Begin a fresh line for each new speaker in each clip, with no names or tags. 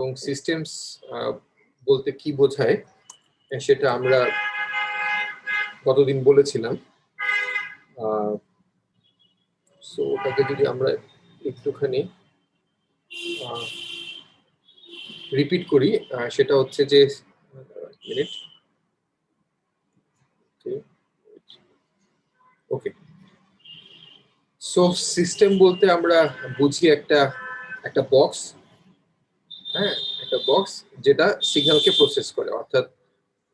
এবং সিস্টেমস বলতে কি বোঝায় সেটা আমরা কতদিন বলেছিলাম। সো ওটাকে যদি আমরা একটুখানি রিপিট করি, সেটা হচ্ছে যে মিনিট ওকে। সো সিস্টেম বলতে আমরা বুঝি একটা বক্স, হ্যাঁ, একটা বক্স যেটা সিগন্যালকে প্রসেস করে, অর্থাৎ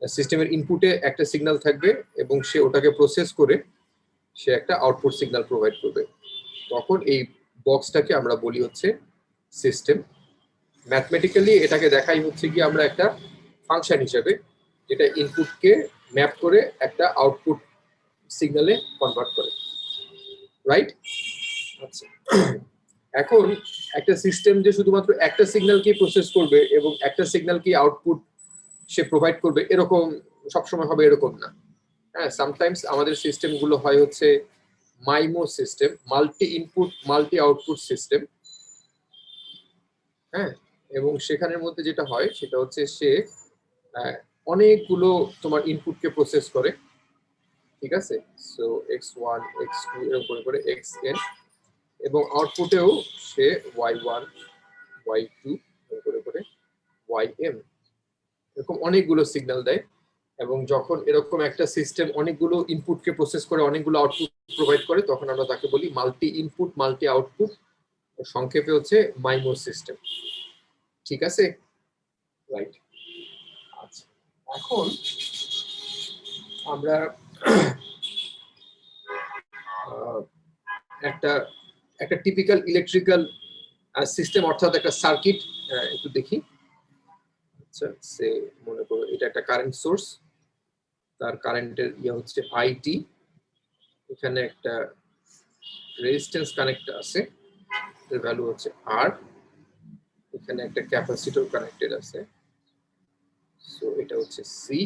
সিস্টেমের ইনপুটে একটা সিগন্যাল থাকবে এবং সে ওটাকে প্রসেস করে সে একটা আউটপুট সিগন্যাল প্রোভাইড করবে। তখন এই বক্সটাকে আমরা বলি হচ্ছে সিস্টেম। ম্যাথমেটিক্যালি এটাকে দেখাই হচ্ছে কি আমরা একটা ফাংশন হিসেবে, যেটা ইনপুটকে ম্যাপ করে একটা আউটপুট সিগন্যালে কনভার্ট করে, রাইট? আচ্ছা, এখন একটা সিস্টেম যে শুধুমাত্র একটা সিগন্যালকে প্রসেস করবে এবং একটা সিগন্যালকে আউটপুট সে প্রোভাইড করবে এরকম সবসময় হবে এরকম না। হ্যাঁ, সামটাইমস আমাদের সিস্টেমগুলো হয় হচ্ছে MIMO system, multi input multi output system. হ্যাঁ, এবং সেখানের মধ্যে যেটা হয় সেটা হচ্ছে সে অনেকগুলো তোমার ইনপুটকে প্রসেস করে, ঠিক আছে? সো x1 x2 এরকম করে xn, এবং আউটপুটেও সে y1 y2 এরকম করে ym এরকম অনেকগুলো সিগন্যাল দেয়। এবং যখন এরকম একটা সিস্টেম অনেকগুলো ইনপুটকে প্রসেস করে অনেকগুলো আউটপুট প্রোভাইড করে তখন আমরা তাকে বলি মাল্টি ইনপুট মাল্টি আউটপুট, সংক্ষেপে হচ্ছে মাইমো সিস্টেম, ঠিক আছে? রাইট। আচ্ছা, এখন আমরা একটা একটা টিপিক্যাল ইলেকট্রিক্যাল সিস্টেম অর্থাৎ একটা সার্কিট একটু দেখি। আচ্ছা, সে মনে করো এটা একটা কারেন্ট সোর্স, তার কারেন্টের হচ্ছে আইটি, এখানে একটা রেজিস্ট্যান্স কানেক্ট আছে, এর ভ্যালু হচ্ছে আর, এখানে একটা ক্যাপাসিটর কানেক্টেড আছে, সো এটা হচ্ছে সি।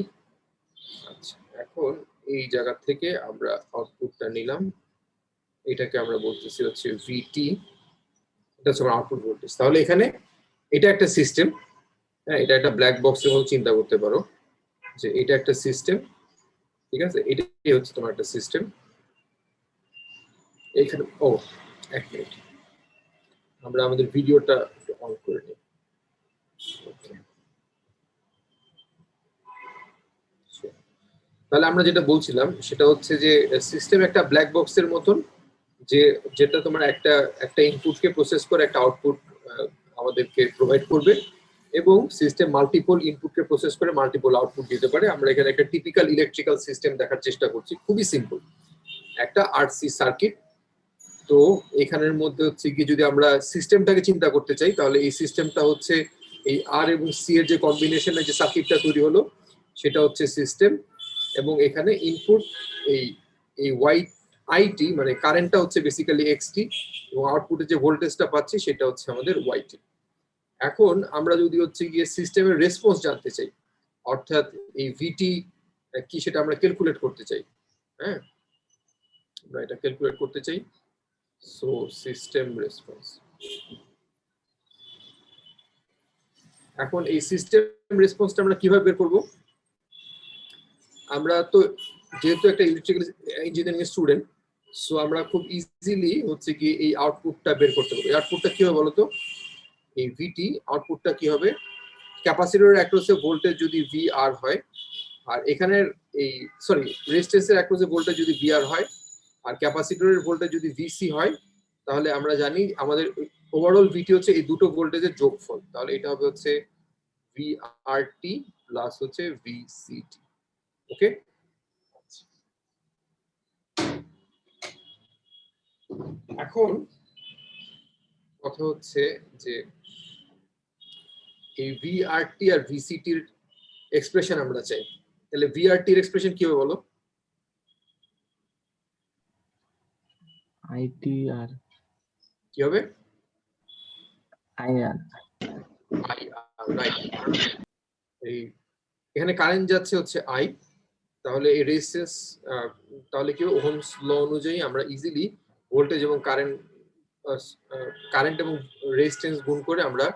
আচ্ছা, এখন এই জায়গা থেকে আমরা আউটপুটটা নিলাম, এটাকে আমরা বলতেছি হচ্ছে ভিটি, এটা হচ্ছে আমার আউটপুট ভোল্টেজ। তাহলে এখানে এটা একটা সিস্টেম, হ্যাঁ, এটা একটা ব্ল্যাক বক্সের মতো চিন্তা করতে পারো যে এটা একটা সিস্টেম, ঠিক আছে? এটাই হচ্ছে তোমার একটা সিস্টেম। এখানে এক মিনিট, আমরা আমাদের ভিডিওটা অন করে নিই। তাহলে আমরা যেটা বলছিলাম সেটা হচ্ছে যে সিস্টেম একটা ব্ল্যাক বক্সের মতন, যেটা তোমার একটা ইনপুটকে প্রসেস করে একটা আউটপুট আমাদেরকে প্রোভাইড করবে, এবং সিস্টেম মাল্টিপল ইনপুটকে প্রসেস করে মাল্টিপল আউটপুট দিতে পারে। আমরা এখানে একটা টিপিক্যাল ইলেকট্রিক্যাল সিস্টেম দেখার চেষ্টা করছি, খুবই সিম্পল একটা আরসি সার্কিট। তো এখানের মধ্যে হচ্ছে কি যদি আমরা সিস্টেমটাকে চিন্তা করতে চাই তাহলে এই সিস্টেমটা হচ্ছে এই আর এবং সি এর যে কম্বিনেশনে যে সার্কিটটা তৈরি হলো সেটা হচ্ছে সিস্টেম, এবং এখানে ইনপুট এই এই ওয়াই আইটি মানে কারেন্টটা হচ্ছে বেসিক্যালি এক্সটি, এবং আউটপুটে যে ভোল্টেজটা পাচ্ছি সেটা হচ্ছে আমাদের ওয়াইটি। এখন আমরা যদি হচ্ছে গিয়ে সিস্টেমের রেসপন্স জানতে চাই, অর্থাৎ এই ভিটি কি সেটা আমরা ক্যালকুলেট করতে চাই, হ্যাঁ, আমরা এটা ক্যালকুলেট করতে চাই। সো সিস্টেম রেসপন্স, এখন এই সিস্টেম রেসপন্সটা আমরা কিভাবে বের করব? আমরা তো যেহেতু একটা ইলেকট্রিক্যাল ইঞ্জিনিয়ারিং স্টুডেন্ট, সো আমরা খুব ইজিলি হচ্ছে কি এই আউটপুটটা বের করতে পারবো। এই আউটপুটটা কি হবে বলতো? এই ভিটি আউটপুটটা কি হবে? ক্যাপাসিটরের অ্যাক্রসে ভোল্টেজ যদি ভি আর হয়, আর এখানের এই রেজিস্ট্যান্সের অ্যাক্রসে ভোল্টেজ যদি ভি আর হয়, আর ক্যাপাসিটরের ভোল্টেজ যদি ভিসি হয়, তাহলে আমরা জানি আমাদের ওভারঅল ভিটি হচ্ছে এই দুটো ভোল্টেজের যোগফল। তাহলে এটা হবে হচ্ছে ভিআরটি প্লাস হচ্ছে ভিসিটি। ওকে, এখন কথা হচ্ছে যে এই ভিআরটি আর ভিসিটির এক্সপ্রেশন আমরা চাই। তাহলে ভিআরটি এর এক্সপ্রেশন কি হবে বলো?
আইটি আর
কি হবে?
IR,
right. এই এখানে কারেন্ট যাচ্ছে হচ্ছে আই, তাহলে এই রেজিস্ট্যান্স, তাহলে কি ওহমস ল অনুযায়ী আমরা ইজিলি ভোল্টেজ এবং কারেন্ট এবং রেজিস্ট্যান্স গুণ করে আমরা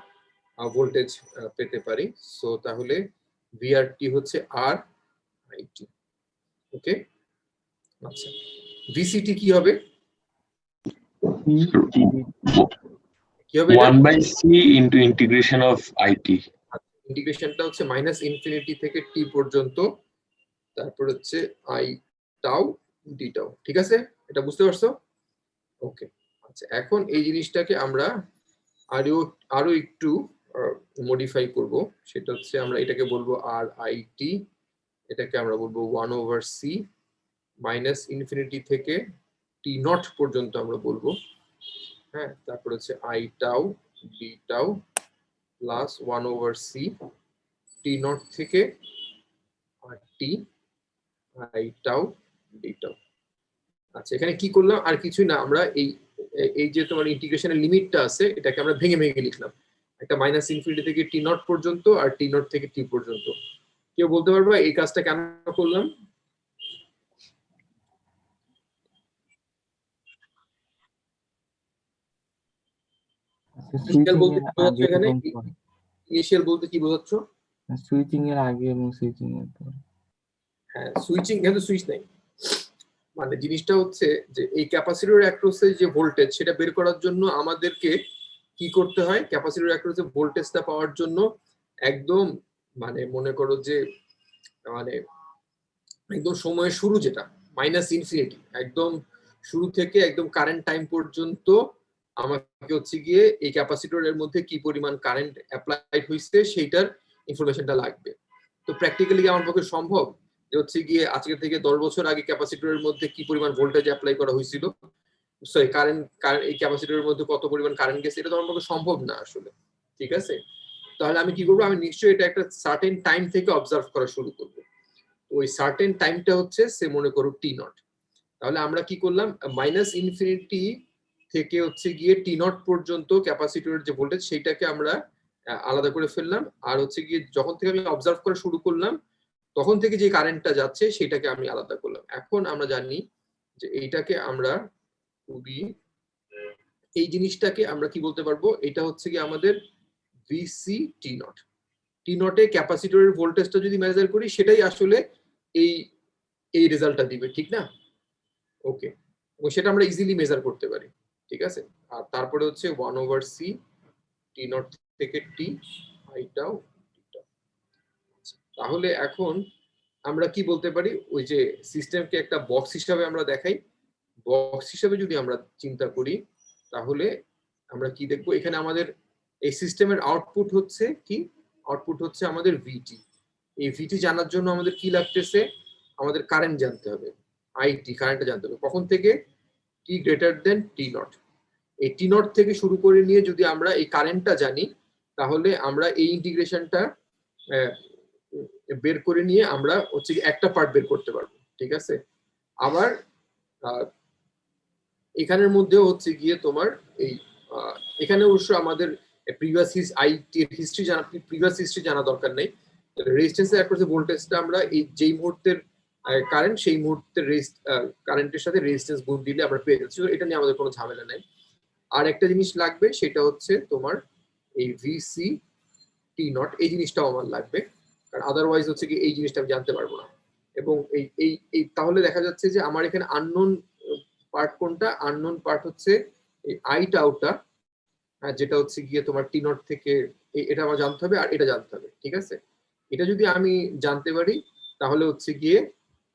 ভোল্টেজ পেতে পারি। সো তাহলে ভিআরটি হচ্ছে আর আইটি। ওকে, আচ্ছা ভিসিটি কি হবে? কি হবে?
1/c into integration of IT.
ইন্টিগ্রেশনটা হচ্ছে মাইনাস ইনফিনিটি থেকে টি পর্যন্ত, তারপর হচ্ছে আই টাউ ডি টাউ। ঠিক আছে, এটা বুঝতে পারছো? ওকে, আচ্ছা এখন এই জিনিসটাকে আমরা আরো একটু মডিফাই করব। সেটা হচ্ছে আমরা এটাকে বলবো আর আই টি, এটাকে আমরা বলবো 1/c মাইনাস ইনফিনিটি থেকে টি নট পর্যন্ত আমরা বলবো। হ্যাঁ, তারপর হচ্ছে I tau D tau plus 1/c T naught থেকে আর T I tau D tau. আচ্ছা এখানে কি করলাম? আর কিছুই না, আমরা এই যে তোমার ইন্টিগ্রেশনের লিমিটটা আছে এটাকে আমরা ভেঙে ভেঙে লিখলাম। একটা মাইনাস ইনফিনিটি থেকে টি নট পর্যন্ত আর টি নট থেকে টি পর্যন্ত। কেউ বলতে পারবা এই কাজটা কেন করলাম? ইনিশিয়াল বলতে কি বোঝাচ্ছ এখানে? ইনিশিয়াল বলতে কি বোঝাচ্ছ?
সুইচিং এর আগে এবং সুইচিং এর পরে।
হ্যাঁ, সুইচিং, কিন্তু সুইচ নাই। মানে জিনিসটা হচ্ছে যে এই ক্যাপাসিটর অ্যাক্রসে যে ভোল্টেজ সেটা বের করার জন্য আমাদেরকে কি করতে হয়? ক্যাপাসিটর অ্যাক্রসে ভোল্টেজটা পাওয়ার জন্য একদম মানে মনে করো যে মানে একদম সময়ের শুরু যেটা মাইনাস ইনফিনিটি, একদম শুরু থেকে একদম কারেন্ট টাইম পর্যন্ত আমাকে হচ্ছে গিয়ে এই ক্যাপাসিটরের মধ্যে কি পরিমাণ কারেন্ট অ্যাপ্লাইড হয়েছে সেইটার ইনফরমেশনটা লাগবে। তো প্র্যাকটিক্যালি আমার পক্ষে সম্ভব যে হচ্ছে গিয়ে আজকে থেকে 10 বছর আগে ক্যাপাসিটরের মধ্যে কি পরিমাণ ভোল্টেজ অ্যাপ্লাই করা হয়েছিল, সরি কারেন্ট এই ক্যাপাসিটরের মধ্যে কত পরিমাণ কারেন্ট গেছে, এটা তো আমার পক্ষে সম্ভব না আসলে। ঠিক আছে, তাহলে আমি কি করবো? আমি নিশ্চয়ই এটা একটা সার্টেন টাইম থেকে অবজার্ভ করা শুরু করবো। ওই সার্টেন টাইমটা হচ্ছে সে মনে করো টি নট। তাহলে আমরা কি করলাম? মাইনাস ইনফিনিটি থেকে হচ্ছে গিয়ে টি নট পর্যন্ত ক্যাপাসিটরের যে ভোল্টেজ সেইটাকে আমরা আলাদা করে ফেললাম। আর হচ্ছে গিয়ে যখন থেকে আমি অবজার্ভ করা শুরু করলাম তখন থেকে যে কারেন্টটা যাচ্ছে সেটাকে আমি আলাদা করলাম। এখন আমরা জানি যে এইটাকে আমরা খুবই, এই জিনিসটাকে আমরা কি বলতে পারবো? এটা হচ্ছে কি আমাদের ভিসি টি নট। টি নটে ক্যাপাসিটরের ভোল্টেজটা যদি মেজার করি সেটাই আসলে এই এই রেজাল্টটা দিবে, ঠিক না? ওকে, এবং সেটা আমরা ইজিলি মেজার করতে পারি। ঠিক আছে, আর তারপরে হচ্ছে 1/c টি নট থেকে টি আইটাও। তাহলে এখন আমরা কি বলতে পারি? ওই যে সিস্টেমকে একটা বক্স হিসাবে আমরা দেখাই, বক্স হিসাবে যদি আমরা চিন্তা করি তাহলে আমরা কি দেখবো? এখানে আমাদের এই সিস্টেমের আউটপুট হচ্ছে কি? আউটপুট হচ্ছে আমাদের ভিটি। এই ভিটি জানার জন্য আমাদের কি লাগতেছে? আমাদের কারেন্ট জানতে হবে, আইটি কারেন্টটা জানতে হবে। কখন থেকে? টি গ্রেটার দেন টি নট। এই টি নট থেকে শুরু করে নিয়ে যদি আমরা এই কারেন্টটা জানি তাহলে আমরা এই ইন্টিগ্রেশনটা বের করে নিয়ে আমরা হচ্ছে একটা পার্ট বের করতে পারবো। ঠিক আছে, আবার এখানের মধ্যেও হচ্ছে গিয়ে তোমার এই এখানে অবশ্য আমাদের প্রিভিয়াস হিস্ট্রি জানা দরকার নেই। রেজিস্ট্যান্সের অ্যাক্রসে ভোল্টেজটা আমরা এই যেই মুহূর্তের কারেন্ট সেই মুহূর্তের কারেন্টের সাথে রেজিস্ট্যান্স গুণ দিলে আমরা পেয়ে যাচ্ছি। এটা নিয়ে আমাদের কোনো ঝামেলা নেই। আর একটা জিনিস লাগবে, সেটা হচ্ছে তোমার এই ভিসি টি নট, এই জিনিসটাও আমার লাগবে, কারণ আদারওয়াইজ হচ্ছে কি এই জিনিসটা আমি জানতে পারবো না। এবং এই তাহলে দেখা যাচ্ছে যে আমার এখানে আননোন পার্ট কোনটা? আননোন পার্ট হচ্ছে এই আই টাউটা, যেটা হচ্ছে গিয়ে তোমার টি নট থেকে এটা আমার জানতে হবে আর এটা জানতে হবে। ঠিক আছে, এটা যদি আমি জানতে পারি তাহলে হচ্ছে গিয়ে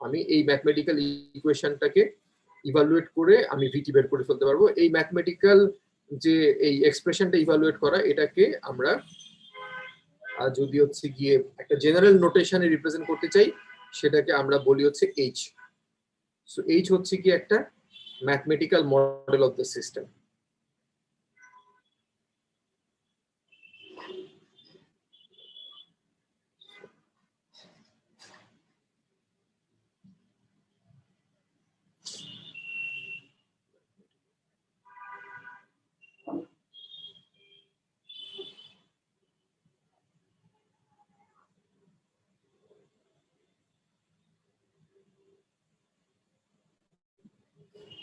আমি এই ম্যাথমেটিক্যাল ইকুয়েশনটাকে ইভালুয়েট করে আমি ভিটি বের করে ফেলতে পারবো। এই ম্যাথমেটিক্যাল যে এই এক্সপ্রেশনটা ইভালুয়েট করা, এটাকে আমরা যদি হচ্ছে গিয়ে একটা জেনারেল নোটেশনে রিপ্রেজেন্ট করতে চাই সেটাকে আমরা বলি হচ্ছে এইচ। সো এইচ হচ্ছে কি একটা mathematical model of the system.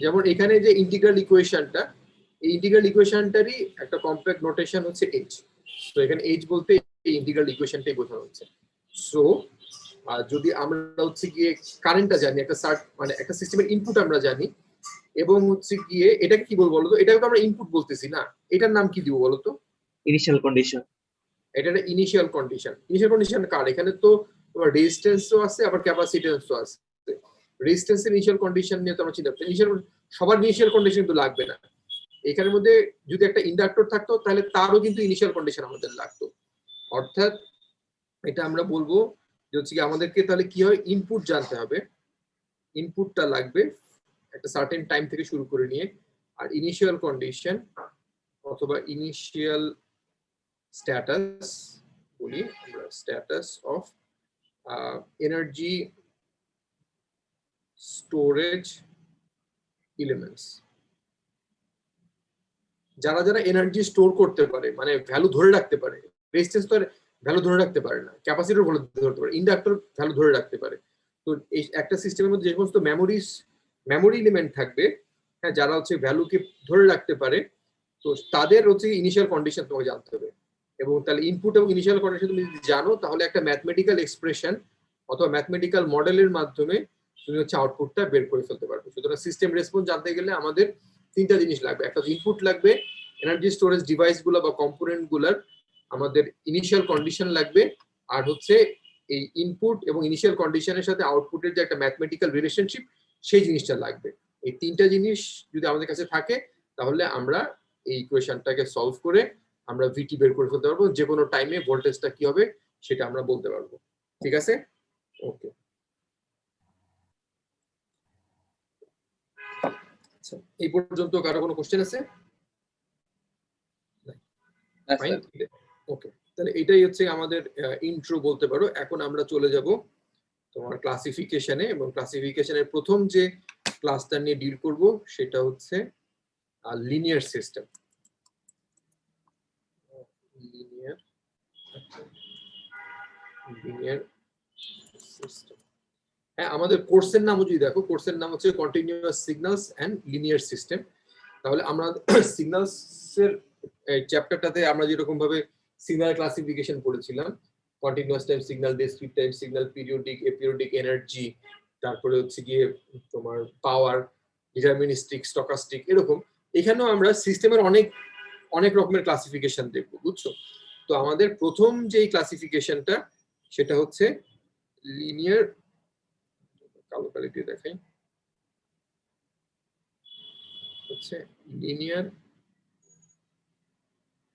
যেমন এখানে যে ইন্টিগ্রাল ইকুয়েশনটা, এই ইন্টিগ্রাল ইকুয়েশনটারই একটা কমপ্লেক্স নোটেশন হচ্ছে এইচ। তো এখানে এইচ বলতে এই ইন্টিগ্রাল ইকুয়েশনটাই বোঝানো হচ্ছে। সো যদি আমরা হচ্ছে গিয়ে কারেন্টটা জানি, একটা মানে একটা সিস্টেমের ইনপুট আমরা জানি, এবং হচ্ছে গিয়ে এটাকে কি বলবো বলতো, এটাকে তো আমরা ইনপুট বলতেছি না, এটার নাম কি দিব বলতো?
Initial condition.
এটা একটা ইনিশিয়াল কন্ডিশন। ইনিশিয়াল কন্ডিশন কার? এখানে তো তোমার রেজিস্ট্যান্সও আছে আবার ক্যাপাসিট্যান্সও আছে। রেজিস্ট্যান্সের ইনিশিয়াল কন্ডিশন নিয়ে তো আমরা চিন্তা করছি। ইনিশিয়াল সবার ইনিশিয়াল কন্ডিশন কিন্তু লাগবে না। এখানের মধ্যে যদি একটা ইন্ডাক্টর থাকতো তাহলে তারও কিন্তু ইনিশিয়াল কন্ডিশন আমাদের লাগতো। অর্থাৎ এটা আমরা বলবো যে হচ্ছে কি আমাদেরকে তাহলে কি হয়, ইনপুট জানতে হবে, ইনপুটটা লাগবে একটা সার্টেন টাইম থেকে শুরু করে নিয়ে, আর ইনিশিয়াল কন্ডিশন অথবা ইনিশিয়াল স্ট্যাটাস বলি আমরা, status of energy storage elements. যারা যারা এনার্জি স্টোর করতে পারে, মানে ভ্যালু ধরে রাখতে পারে, রেজিস্ট্যান্স তো ভ্যালু ধরে রাখতে পারে না, ক্যাপাসিটর ভ্যালু ধরতে পারে, ইন্ডাক্টর ভ্যালু ধরে রাখতে পারে। তো এই একটা সিস্টেমের মধ্যে যে সমস্ত মেমোরি এলিমেন্ট থাকবে, হ্যাঁ, যারা হচ্ছে ভ্যালুকে ধরে রাখতে পারে, তো তাদের হচ্ছে ইনিশিয়াল কন্ডিশন তোমাকে জানতে হবে। এবং তাহলে ইনপুট এবং ইনিশিয়াল কন্ডিশন তুমি যদি জানো, তাহলে একটা ম্যাথমেটিক্যাল এক্সপ্রেশন অথবা ম্যাথমেটিক্যাল মডেলের মাধ্যমে তুমি হচ্ছে আউটপুটটা বের করে ফেলতে পারবে। সুতরাং সিস্টেম রেসপন্স জানতে গেলে আমাদের তিনটা জিনিস লাগবে। একটা ইনপুট লাগবে, এনার্জি স্টোরেজ ডিভাইস গুলো বা কম্পোনেন্ট গুলার আমাদের ইনিশিয়াল কন্ডিশন লাগবে, আর হচ্ছে এই ইনপুট এবং ইনিশিয়াল কন্ডিশনের সাথে আউটপুটের যে একটা ম্যাথমেটিক্যাল রিলেশনশিপ, সেই জিনিসটা লাগবে। এই তিনটা জিনিস যদি আমাদের কাছে থাকে, তাহলে আমরা এই ইকুয়েশনটাকে সলভ করে আমরা ভিটি বের করে ফেলতে পারবো। যে কোনো টাইমে ভোল্টেজটা কি হবে সেটা আমরা বলতে পারবো। ঠিক আছে, ওকে। আচ্ছা, এই পর্যন্ত কারো কোনো কোশ্চেন আছে? ওকে, তাহলে এটাই হচ্ছে আমাদের ইন্ট্রো বলতে পারো। এখন আমরা চলে যাব তোমার ক্লাসিফিকেশনে, এবং ক্লাসিফিকেশনের প্রথম যে ক্লাসটা নিয়ে ডিল করব সেটা হচ্ছে লিনিয়ার সিস্টেম। লিনিয়ার সিস্টেম, হ্যাঁ, আমাদের কোর্সের নামও যদি দেখো, কোর্সের নাম হচ্ছে continuous signals and linear system. তাহলে আমরা সিগন্যালস এর চ্যাপ্টারটাতে আমরা যেরকম ভাবে সিগন্যাল ক্লাসিফিকেশন পড়েছিলাম, continuous time signal, discrete time signal, periodic, aperiodic, energy, তারপরে হচ্ছে গিয়ে তোমার পাওয়ার, ডিটারমিনিস্টিক, স্টকাস্টিক, এরকম এখানেও আমরা সিস্টেমের অনেক রকমের ক্লাসিফিকেশন দেখবো, বুঝছো? তো আমাদের প্রথম যে ক্লাসিফিকেশনটা সেটা হচ্ছে লিনিয়ার, কালো কালি দিয়ে দেখাই, হচ্ছে linear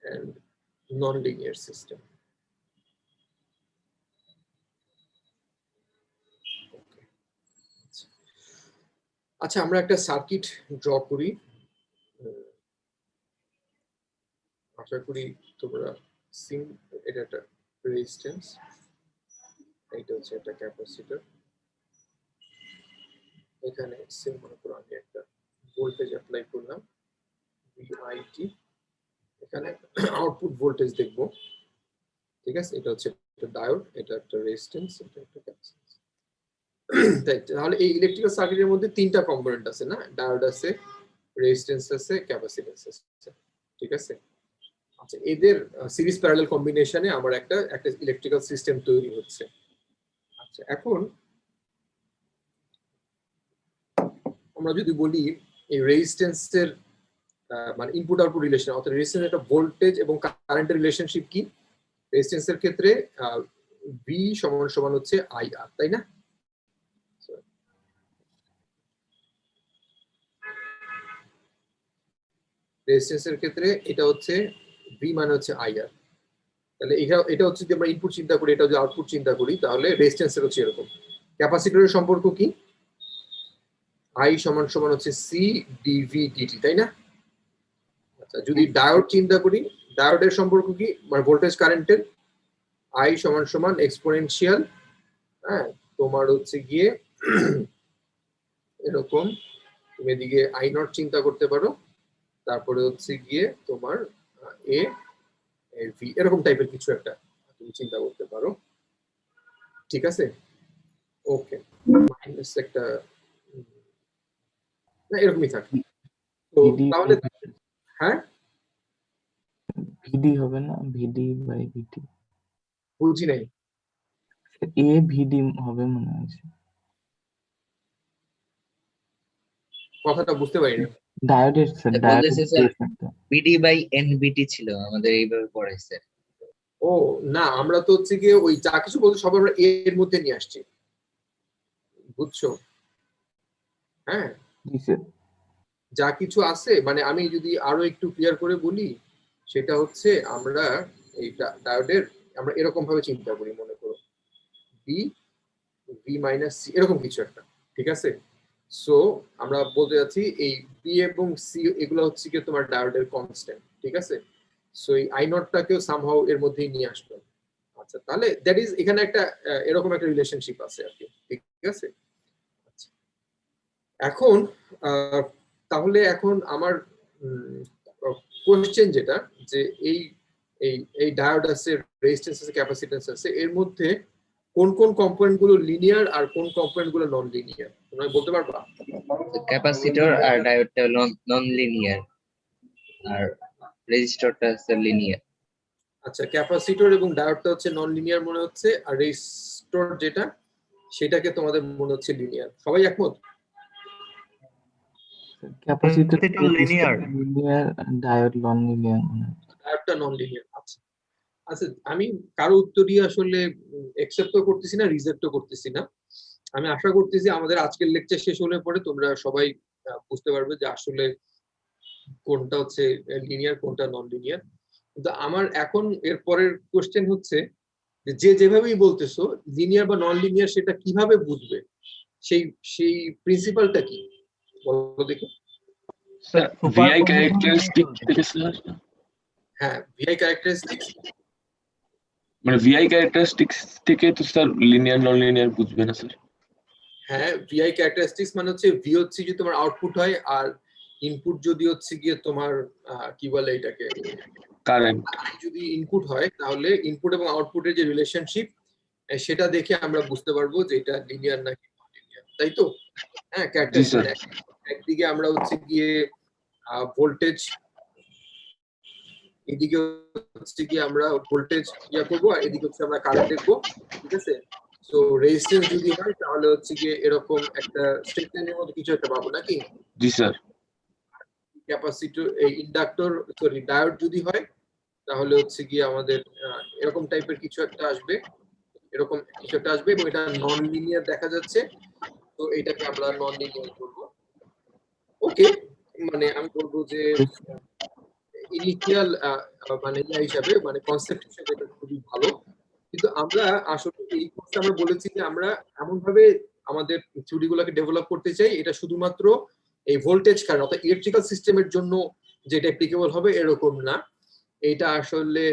and non linear system. আচ্ছা, আমরা একটা সার্কিট ড্র করি, আশা করি তোমরা এটা একটা রেজিস্ট্যান্স, এটা হচ্ছে একটা ক্যাপাসিটর, এখানে সিম মনে করো আমি একটা ভোল্টেজ অ্যাপ্লাই করলাম ভিআইটি, এখানে আউটপুট ভোল্টেজ দেখব। ঠিক আছে, এটা হচ্ছে একটা ডায়োড, এটা একটা রেজিস্ট্যান্স, এটা একটা ক্যাপাসিট্যান্স। তাহলে এই ইলেকট্রিক্যাল সার্কিটের মধ্যে তিনটা কম্পোনেন্ট আছে না, ডায়োড আছে, রেজিস্ট্যান্স আছে, ক্যাপাসিট্যান্স আছে। ঠিক আছে, আচ্ছা, এদের সিরিজ প্যারালাল কম্বিনেশনে আমার একটা ইলেকট্রিক্যাল সিস্টেম তৈরি হচ্ছে। আচ্ছা, এখন আমরা যদি বলি এই রেজিস্ট্যান্সের মানে ইনপুট আউটপুট রিলেশন, অর্থাৎ রেজিস্ট্যান্স একটা ভোল্টেজ এবং কারেন্টের রিলেশনশিপ কি? রেজিস্ট্যান্সের ক্ষেত্রে ভি সমান সমান হচ্ছে আইআর, তাই না? রেজিস্ট্যান্সের ক্ষেত্রে এটা হচ্ছে ভি মানে হচ্ছে আইআর। তাহলে এটা হচ্ছে যদি আমরা ইনপুট চিন্তা করি, এটা যদি আউটপুট চিন্তা করি, তাহলে রেজিস্ট্যান্সের হচ্ছে এরকম। ক্যাপাসিটরের সম্পর্ক কি? আই সমান সমান হচ্ছে সি ডিভি ডিটি, তাই না? আচ্ছা, যদি ডায়োড চিন্তা করি, ডায়োডের সম্পর্ক কি, মানে ভোল্টেজ কারেন্টের আই সমান সমান এক্সপোনেনশিয়াল, হ্যাঁ, তোমার হচ্ছে গিয়ে এরকম, তুমি এদিকে আই নট চিন্তা করতে পারো, তারপরে হচ্ছে গিয়ে তোমার এ ভি, এরকম টাইপের কিছু একটা তুমি চিন্তা করতে পারো। ঠিক আছে, ওকে, মাইনাস একটা, না এরকমই থাকে। তো তাহলে হ্যাঁ,
ভিডি হবে না, ভিডি বাই ভিটি,
বুঝি নাই,
এ ভিডি হবে মনে হয়েছে।
কথাটা বুঝতে পারিনি।
ডায়োডের স্যার, ডায়োডের
বলতেছে স্যার
কেসটা।
বিডি বাই এনবিটি ছিল আমাদের এইভাবে পড়াইছে।
ও না, আমরা তো হচ্ছে গিয়ে ওই যা কিছু বলছি সব আমরা এর মধ্যে নিয়ে আসছি, বুঝছো? হ্যাঁ,
জি স্যার।
যা কিছু আছে মানে আমি যদি আরো একটু ক্লিয়ার করে বলি, সেটা হচ্ছে আমরা এই ডায়োডের আমরা এরকম ভাবে চিন্তা করি, মনে করো বি ভি মাইনাস সি এরকম কিছু একটা, ঠিক আছে? সো আমরা বলতে যাচ্ছি এই বি এবং সি এগুলো হচ্ছে কি তোমার ডায়োডের কনস্ট্যান্ট, ঠিক আছে? সো এই আই নটটাকেও সামহাউ এর মধ্যেই নিয়ে আসবে। আচ্ছা, তাহলে দ্যাট ইজ এখানে একটা এরকম একটা রিলেশনশিপ আছে আর কি, ঠিক আছে? আচ্ছা, এখন তাহলে এখন আমার কোশ্চেন যেটা, যে এই এই এই ডায়োড আছে, রেজিস্ট্যান্স আছে, ক্যাপাসিট্যান্স আছে, এর মধ্যে কোন কোন কম্পোনেন্ট গুলো লিনিয়ার আর কোন কম্পোনেন্ট গুলো নন লিনিয়ার, তোমরা বলতে পারবা?
ক্যাপাসিটর আর ডায়োডটা নন লিনিয়ার আর রেজিস্টরটা হচ্ছে লিনিয়ার।
আচ্ছা, ক্যাপাসিটর এবং ডায়োডটা হচ্ছে নন লিনিয়ার মনে হচ্ছে, আর রেজিস্টর যেটা সেটাকে তোমাদের মনে হচ্ছে লিনিয়ার। সবাই একমত?
Capacitor
linear,
linear, diode nonlinear.
ডায়োডটা নন লিনিয়ার। আচ্ছা আচ্ছা, আমি কারো উত্তরই আসলে একসেপ্টও করতেছি না, রিজেক্টও করতেছি না। আমি আশা করতেছি আমাদের আজকের লেকচার শেষ হলে পরে তোমরা সবাই বুঝতে পারবে যে আসলে কোনটা হচ্ছে লিনিয়ার কোনটা নন লিনিয়ার। কিন্তু আমার এখন এর পরের কোশ্চেন হচ্ছে যে যেভাবেই বলতেছো লিনিয়ার বা নন লিনিয়ার সেটা কিভাবে বুঝবে, সেই সেই প্রিন্সিপালটা কি বলো দেখি।
স্যার ভিআই ক্যারেক্টারিস্টিক থেকে স্যার,
হ্যাঁ, ভিআই ক্যারেক্টারিস্টিক্স,
মানে ভিআই ক্যারেক্টারিস্টিক্স থেকে তো স্যার লিনিয়ার নন লিনিয়ার বুঝবে না স্যার?
হ্যাঁ, ভিআই ক্যারেক্টারিস্টিক্স মানে হচ্ছে ভি হচ্ছে যে তোমার আউটপুট হয়, আর ইনপুট যদি হচ্ছে গিয়ে তোমার কি বলে এটাকে,
কারেন্ট।
যদি ইনপুট হয় তাহলে ইনপুট এবং আউটপুটের যে রিলেশনশিপ সেটা দেখে আমরা বুঝতে পারবো যে এটা লিনিয়ার নাকি নন লিনিয়ার, তাই তো? হ্যাঁ, ক্যারেক্টারিস্টিক একদিকে আমরা হচ্ছে গিয়ে ভোল্টেজ, এদিকে হচ্ছে গিয়ে আমরা ভোল্টেজ ইয়া করবো, আর এদিকে হচ্ছে আমরা কারেন্ট দেখবো, ঠিক আছে? তো রেজিস্ট্যান্স যদি হয় তাহলে হচ্ছে গিয়ে এরকম একটা স্ট্রেট লাইনের মতো কিছু একটা পাবো নাকি?
জি sir.
Capacitor, inductor, sorry diode যদি হয় তাহলে হচ্ছে গিয়ে আমাদের এরকম টাইপের কিছু একটা আসবে, এরকম কিছু একটা আসবে, এবং এটা নন লিনিয়ার দেখা যাচ্ছে, তো এটাকে আমরা নন লিনিয়ার বলবো। ওকে, মানে আমি বলবো যে ইনিশিয়াল মানে ইয়া হিসাবে, মানে কনসেপ্ট হিসাবে এটা খুবই ভালো। কিন্তু আমরা আসলে এই কোর্সে আমরা বলেছি যে আমরা এমন ভাবে আমাদের থিওরি গুলোকে ডেভেলপ করতে চাই, এটা শুধুমাত্র এই ভোল্টেজ কারেন্ট অর্থাৎ ইলেকট্রিক্যাল সিস্টেমের জন্য যেটা অ্যাপ্লিকেবল হবে এরকম না, এটা আসলে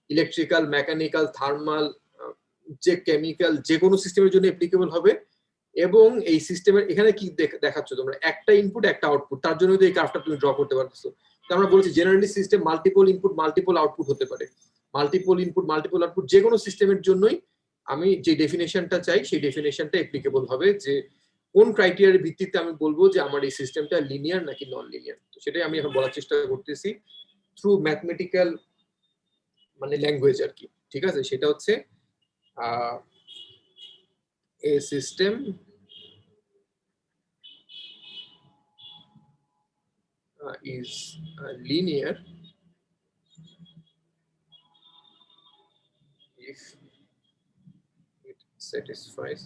ইলেকট্রিক্যাল, মেকানিক্যাল, থার্মাল, যে কেমিক্যাল, যে কোনো সিস্টেমের জন্য অ্যাপ্লিকেবল হবে। এবং এই সিস্টেমের এখানে কি দেখাচ্ছ তোমরা, একটা ইনপুট একটা আউটপুট, তার জন্য এই গ্রাফটা তুমি ড্র করতে পারছো। তো আমরা বলছি generally system multiple input multiple output হতে পারে, মাল্টিপল ইনপুট মাল্টিপল আউটপুট যে কোনো সিস্টেমের জন্যই আমি যে ডেফিনেশনটা চাই সেই ডেফিনেশনটা অ্যাপ্লিকেবল হবে, যে কোন ক্রাইটেরিয়ার ভিত্তিতে আমি বলবো যে আমার এই সিস্টেমটা লিনিয়ার নাকি নন লিনিয়ার। তো সেটাই আমি এখন বলার চেষ্টা করতেছি থ্রু ম্যাথমেটিক্যাল মানে ল্যাঙ্গুয়েজ আর কি, ঠিক আছে? সেটা হচ্ছে a system is linear if it satisfies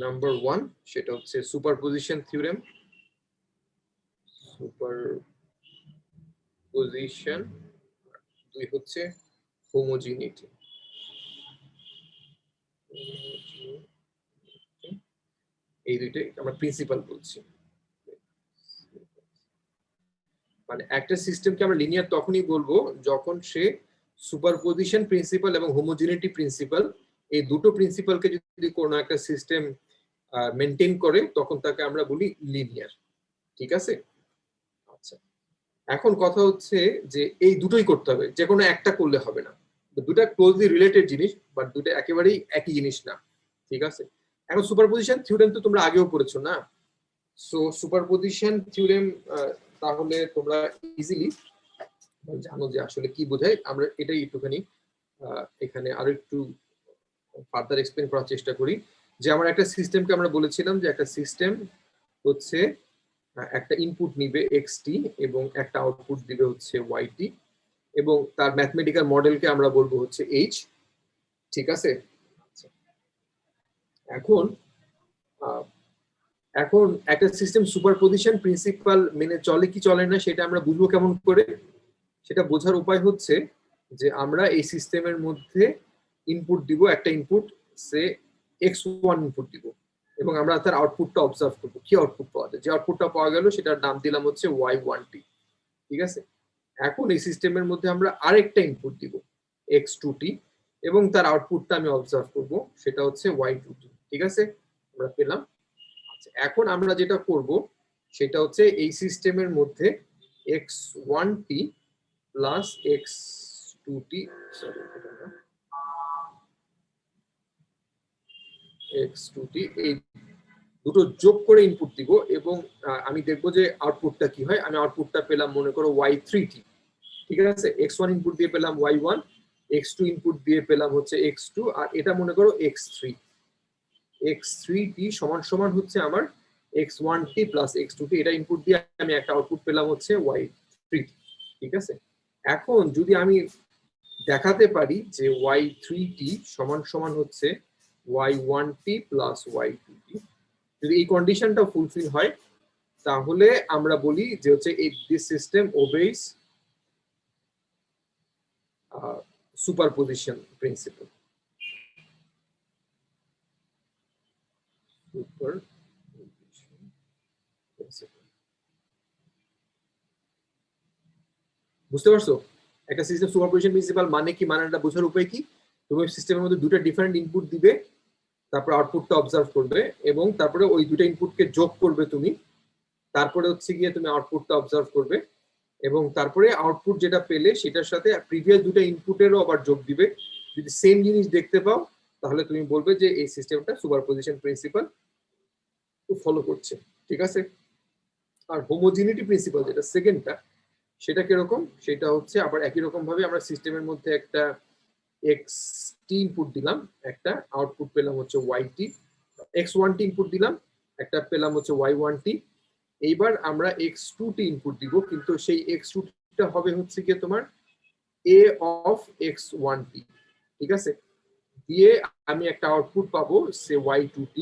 number 1 সেটা হচ্ছে সুপারপজিশন থিওরেম, সুপারপজিশন, 2 হচ্ছে হোমোজিনিটি। এই দুইটাই আমরা প্রিন্সিপাল বলছি। মানে একটা সিস্টেমকে আমরা লিনিয়ার তখনই বলবো যখন সে সুপারপজিশন প্রিন্সিপাল এবং হোমোজিনিটি প্রিন্সিপাল, এই দুটো প্রিন্সিপালকে যদি কোনো একটা সিস্টেম মেনটেন করে তখন তাকে আমরা বলি লিনিয়ার, ঠিক আছে? আচ্ছা, এখন কথা হচ্ছে যে এই দুটোই করতে হবে, যে কোনো একটা করলে হবে না, দুটা ক্লোজলি রিলেটেড জিনিস, বাট দুটো একেবারেই একই জিনিস না, ঠিক আছে? এখন সুপারপজিশন থিওরেম তো তোমরা আগেও পড়েছো না? সো সুপারপজিশন থিওরেম তাহলে তোমরা ইজিলি জানো যে আসলে কি বোঝায়। আমরা এটাই একটুখানি এখানে আরো একটু ফার্দার এক্সপ্লেন করার চেষ্টা করি। যে আমার একটা সিস্টেমকে আমরা বলেছিলাম যে একটা সিস্টেম হচ্ছে একটা ইনপুট নিবে এক্সটি এবং একটা আউটপুট দিবে হচ্ছে ওয়াইটি, এবং তার ম্যাথমেটিক্যাল মডেলকে আমরা বলবো হচ্ছে এইচ। ঠিক আছে, এখন এখন একটা সিস্টেম সুপারপজিশন প্রিন্সিপাল মেনে চলে কি চলে না সেটা আমরা বুঝবো কেমন করে। সেটা বোঝার উপায় হচ্ছে যে আমরা এই সিস্টেমের মধ্যে ইনপুট দিব, একটা ইনপুট সে x1 ইনপুট দিব, এবং আমরা তার আউটপুটটা অবজার্ভ করবো কি আউটপুট পাওয়া যায়। যে আউটপুটটা পাওয়া গেল সেটার নাম দিলাম হচ্ছে y1t। ঠিক আছে, এখন এই সিস্টেমের মধ্যে আমরা আরেকটা ইনপুট দিব x2t, এবং তার আউটপুটটা আমি অবজার্ভ করব সেটা হচ্ছে y2t। ঠিক আছে, আমরা পেলাম। আচ্ছা, এখন আমরা যেটা করব সেটা হচ্ছে এই সিস্টেমের মধ্যে x1t plus x2t, sorry x2t, এই দুটো যোগ করে ইনপুট দিব, এবং আমি দেখবো যে আউটপুটটা কি হয়। আমি আউটপুটটা পেলাম মনে করো y3t। ঠিক আছে, x1 ইনপুট দিয়ে পেলাম y1, x2 ইনপুট দিয়ে পেলাম হচ্ছে x2, আর এটা মনে করো x3। x3t সমান সমান হচ্ছে আমার x1t প্লাস x2t, এটা ইনপুট দিয়ে আমি একটা আউটপুট পেলাম হচ্ছে y3t। ঠিক আছে, এখন যদি আমি দেখাতে পারি যে y3t সমান সমান হচ্ছে y1t প্লাস y2t, যদি এই কন্ডিশনটা ফুলফিল হয় তাহলে আমরা বলি যে হচ্ছে দিস সিস্টেম ওবেইস সুপারপজিশন প্রিন্সিপাল। বুঝতে পারছো একটা সিস্টেম সুপারপজিশন প্রিন্সিপাল মানে কি, মানেটা বোঝার উপায় কি? তুমি সিস্টেমের মধ্যে দুটো ডিফারেন্ট ইনপুট দিবে, তারপর আউটপুটটা অবজার্ভ করবে, এবং তারপরে ওই দুটো ইনপুটকে যোগ করবে তুমি, তারপরে হচ্ছে গিয়ে তুমি আউটপুটটা অবজার্ভ করবে, এবং তারপরে আউটপুট যেটা পেলে সেটার সাথে প্রিভিয়াস দুটো ইনপুটেরও আবার যোগ দিবে। যদি সেম জিনিস দেখতে পাও তাহলে তুমি বলবে যে এই সিস্টেমটা সুপারপজিশন প্রিন্সিপাল ফলো করছে। ঠিক আছে, আর হোমোজিনিটি প্রিন্সিপাল যেটা সেকেন্ডটা, সেটা কিরকম? সেটা হচ্ছে আবার একই রকম ভাবে আমরা সিস্টেমের মধ্যে একটা xt ইনপুট দিলাম, একটা আউটপুট পেলাম হচ্ছে yt, x1t ইনপুট দিলাম, একটা পেলাম হচ্ছে y1t। এইবার আমরা x2t ইনপুট দিব, কিন্তু সেই x2টা হবে হচ্ছে কি তোমার a of x1t। ঠিক আছে, দিয়ে আমি একটা আউটপুট পাবো সে y2t।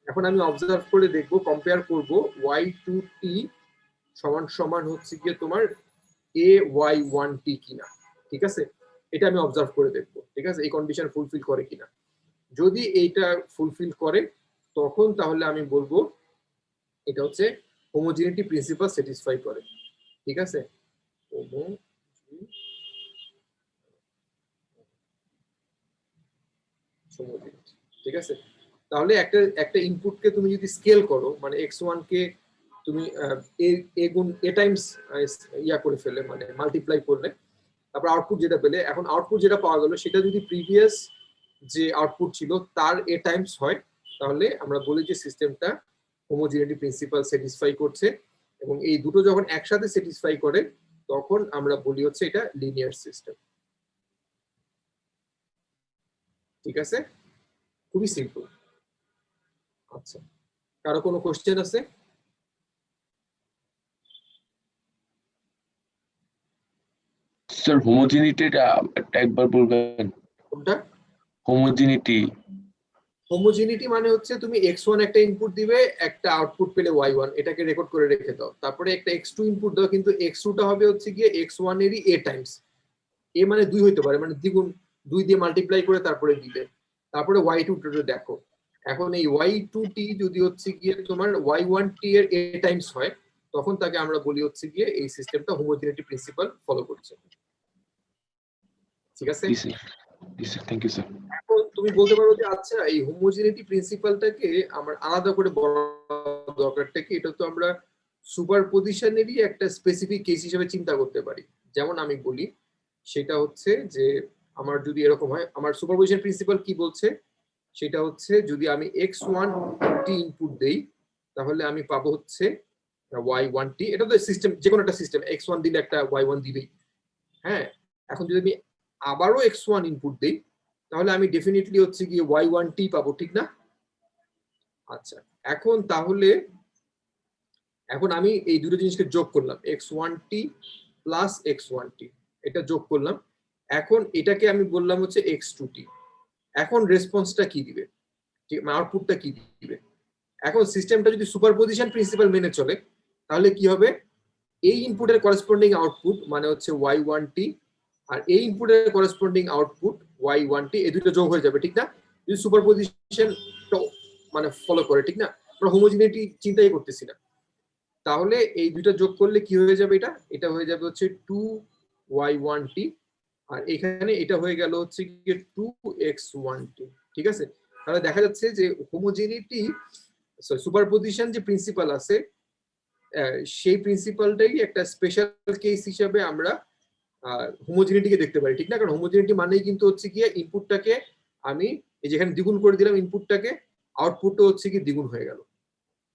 এখন আমি অবজার্ভ করে দেখবো, কম্পেয়ার করব y2t সমান সমান হচ্ছে গিয়ে তোমার ay1t কিনা। ঠিক আছে, এটা আমি অবজার্ভ করে দেখবো। ঠিক আছে, এই কন্ডিশন ফুলফিল করে কিনা। যদি এইটা ফুলফিল করে তখন তাহলে আমি বলবো এটা হচ্ছে হোমোজিনিটি প্রিন্সিপাল স্যাটিসফাই করে। ঠিক আছে, ঠিক আছে, তাহলে একটা একটা ইনপুটকে তুমি যদি স্কেল করো, মানে x1 কে তুমি a গুণ a টাইমস ইয়া করে ফেলে, মানে মাল্টিপ্লাই করলে, তারপর আউটপুট যেটা পেলে, এখন আউটপুট যেটা পাওয়া গেল সেটা যদি প্রিভিয়াস যে আউটপুট ছিল তার a টাইমস হয়, তাহলে আমরা বলি যে সিস্টেমটা হোমোজিনিটি প্রিন্সিপাল স্যাটিসফাই করছে। এবং এই দুটো যখন একসাথে স্যাটিসফাই করে তখন আমরা বলি হচ্ছে এটা লিনিয়ার সিস্টেম। ঠিক আছে, খুবই সিম্পল। আচ্ছা, কারো কোনো কোশ্চেন আছে?
স্যার হোমোজিনিটিটা একবার বলবেন?
কোনটা?
হোমোজিনিটি
হোমোজিনিটি মানে হচ্ছে তুমি x1 একটা ইনপুট দিবে, একটা আউটপুট পেলে y1, এটাকে রেকর্ড করে রেখে দাও। তারপরে একটা x2 ইনপুট দাও, কিন্তু x2টা হবে হচ্ছে গিয়ে x1 এরই a টাইমস। a মানে 2 হইতে পারে, মানে দ্বিগুণ, 2 দিয়ে মাল্টিপ্লাই করে তারপরে দিবে। তারপরে y2টা দেখো, এখন এই y2t যদি হচ্ছে গিয়ে তোমার y1t এর a টাইমস হয় তখন তাকে আমরা বলি হচ্ছে গিয়ে এই সিস্টেমটা হোমোজিনিটি প্রিন্সিপাল ফলো করছে। ঠিক আছে,
থ্যাংক ইউ স্যার।
এখন তুমি বলতে পারো যে আচ্ছা এই হোমোজিনিটি প্রিন্সিপালটাকে আমার আলাদা করে বলা দরকারটা কি? এটা তো আমরা সুপারপজিশনেরই একটা স্পেসিফিক কেস হিসেবে চিন্তা করতে পারি। যেমন আমি বলি, সেটা হচ্ছে যে আমার যদি এরকম হয়, আমার সুপারপজিশন প্রিন্সিপাল কি বলছে সেটা হচ্ছে যদি আমি x1t ইনপুট দেই তাহলে আমি পাবো হচ্ছে y1t, এটা তো সিস্টেম, যে কোনো একটা সিস্টেম x1 দিলে একটা y1 দিবেই। হ্যাঁ, এখন যদি আমি আবারও x1 ইনপুট দিই তাহলে আমি ডেফিনেটলি হচ্ছে কি y1t পাবো, ঠিক না? আচ্ছা, এখন তাহলে এখন আমি এই দুটো জিনিসকে যোগ করলাম, x1t প্লাস x1t, এটা যোগ করলাম। এখন এটাকে আমি বললাম হচ্ছে x2t। এখন রেসপন্সটা কি দিবে, ঠিক, আউটপুটটা কি দিবে? এখন সিস্টেমটা যদি সুপারপজিশন প্রিন্সিপাল মেনে চলে তাহলে কি হবে, এই ইনপুটের করেসপন্ডিং আউটপুট মানে হচ্ছে y1t আর এই ইনপুটের করেসপন্ডিং আউটপুট y1t, এই দুটো যোগ হয়ে যাবে, ঠিক না? যদি সুপারপজিশন মানে ফলো করে, ঠিক না? আমরা হোমোজিনিটি চিন্তাই করতেছি না। তাহলে এই দুইটা যোগ করলে কি হয়ে যাবে, এটা হয়ে যাবে হচ্ছে 2y1t আর এখানে এটা হয়ে গেল হচ্ছে কি 2x1t, ঠিক আছে? তাহলে দেখা যাচ্ছে যে হোমোজিনিটি সুপারপজিশন যে প্রিন্সিপাল আছে সেই প্রিন্সিপালটাই একটা স্পেশাল কেস হিসেবে আমরা হোমোজিনিটিকে দেখতে পারি, ঠিক না? কারণ হোমোজিনিটি মানেই কিন্তু হচ্ছে কি ইনপুটটাকে আমি এই যেখানে দ্বিগুণ করে দিলাম ইনপুটটাকে, আউটপুটও হচ্ছে কি দ্বিগুণ হয়ে গেল,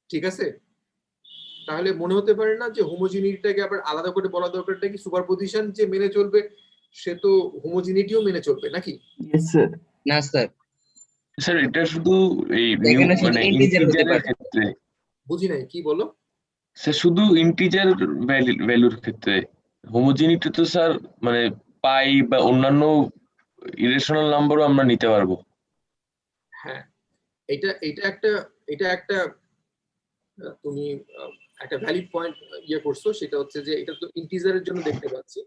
ঠিক আছে? তাহলে মনে হতে পারে না যে হোমোজিনিটিটাকে আবার আলাদা করে বলা দরকারটা কি, সুপারপজিশন যে মেনে চলবে সে তো হোমোজিনিটিও মেনে চলবে নাকি?
Yes sir.
না স্যার,
স্যার এটা শুধু এই
এখানে শুধু
মানে
integer হতে
ইন্টিজারের
পারে।
ক্ষেত্রে,
বুঝি নাই, কি বলো?
স্যার শুধু ইন্টিজার ভ্যালুর ক্ষেত্রে। হোমোজিনিটি তো স্যার মানে পাই বা অন্যান্য ইরেশনাল নাম্বারও আমরা নিতে পারবো।
হ্যাঁ, এটা একটা তুমি একটা ভ্যালিড পয়েন্ট ইয়ে করছো, সেটা হচ্ছে যে এটা তো ইন্টিজারের জন্য দেখতে পাচ্ছি,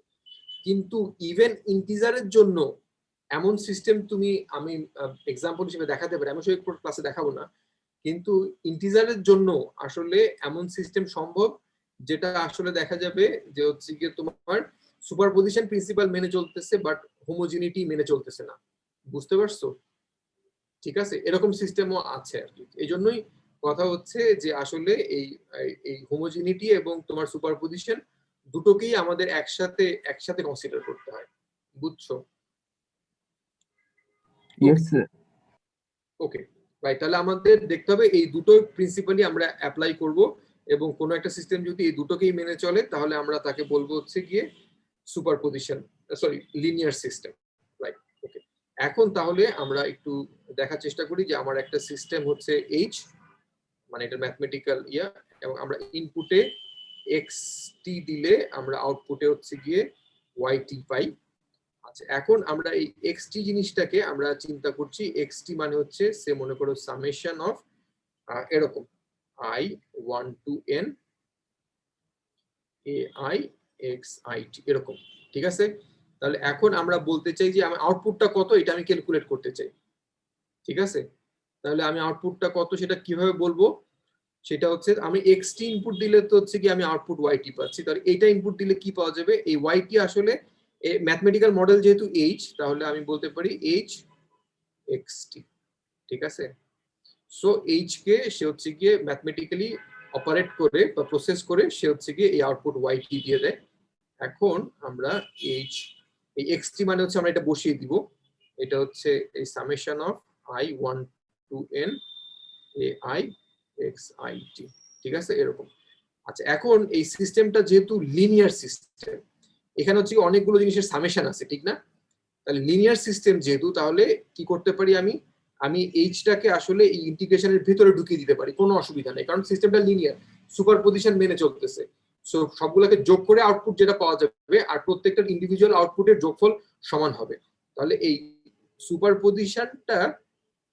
কিন্তু ইভেন ইন্টিজারের জন্য এমন সিস্টেম তুমি, আমি এক্সাম্পল হিসেবে দেখাতে পারি, আমি সব ক্লাসে দেখাবো না, কিন্তু ইন্টিজারের জন্য আসলে এমন সিস্টেম সম্ভব যেটা আসলে দেখা যাবে যে হচ্ছে গিয়ে তোমার সুপারপজিশন প্রিন্সিপাল মেনে চলতেছে বাট হোমোজিনিটি মেনে চলতেছে না, বুঝতে পারছো? ঠিক আছে, এরকম সিস্টেমও আছে আর কি। এই জন্যই কথা হচ্ছে যে আসলে এই হোমোজিনিটি এবং তোমার সুপারপজিশন দুটোকেই আমাদের একসাথে কনসিডার করতে হয়, বুঝছো?
Yes sir.
ওকে রাইট, তাহলে আমাদের দেখতে হবে এই দুটো প্রিন্সিপালি আমরা অ্যাপ্লাই করব, এবং কোনো একটা সিস্টেম যদি এই দুটোকেই মেনে চলে তাহলে আমরা তাকে বলবো হচ্ছে গিয়ে superposition, sorry linear system, right? Okay, এখন তাহলে আমরা একটু দেখার চেষ্টা করি যে আমার একটা সিস্টেম হচ্ছে এইচ, মানে এটা ম্যাথমেটিক্যাল ইয়া, এবং আমরা ইনপুটে xt দিলে আমরা আউটপুটে হচ্ছে গিয়ে yt পাই। আচ্ছা, এখন আমরা এই xt জিনিসটাকে আমরা চিন্তা করছি, xt মানে হচ্ছে সে মনে করো সামেশন অফ এরকম i1 to n ai xit এরকম, ঠিক আছে? তাহলে এখন আমরা বলতে চাই যে আমি আউটপুটটা কত এটা আমি ক্যালকুলেট করতে চাই, ঠিক আছে? তাহলে আমি আউটপুটটা কত সেটা কিভাবে বলবো, সেটা হচ্ছে আমি xt ইনপুট দিলে তো হচ্ছে কি আমি আউটপুট yt পাচ্ছি, তাহলে এইটা ইনপুট দিলে কি পাওয়া যাবে, এই yt আসলে ম্যাথমেটিক্যাল মডেল যেহেতু h, তাহলে আমি বলতে পারি h xt, ঠিক আছে? সো h কে সে হচ্ছে গিয়ে ম্যাথমেটিক্যালি অপারেট করে বা প্রসেস করে সে হচ্ছে গিয়ে এই আউটপুট yt দিয়ে দেয়। এখন আমরা h, এই xt মানে হচ্ছে আমরা এটা বসিয়ে দিব, এটা হচ্ছে এই summation of i1 to n ai xit, ঠিক আছে? এরকম। আচ্ছা, এখন এই সিস্টেমটা যেহেতু লিনিয়ার সিস্টেম, এখানে হচ্ছে অনেকগুলো জিনিসের সামেশন আছে, ঠিক না? তাহলে লিনিয়ার সিস্টেম যেহেতু, তাহলে কি করতে পারি আমি এইচটাকে আসলে এই ইন্টিগ্রেশনের ভিতরে ঢুকিয়ে দিতে পারি, কোনো অসুবিধা নেই, কারণ সিস্টেমটা লিনিয়ার, সুপারপজিশন মেনে চলতেছে। সো সবগুলোকে যোগ করে আউটপুট যেটা পাওয়া যাবে আর প্রত্যেকটা ইন্ডিভিজুয়াল আউটপুটের যোগফল সমান হবে। তাহলে এই সুপারপজিশনটা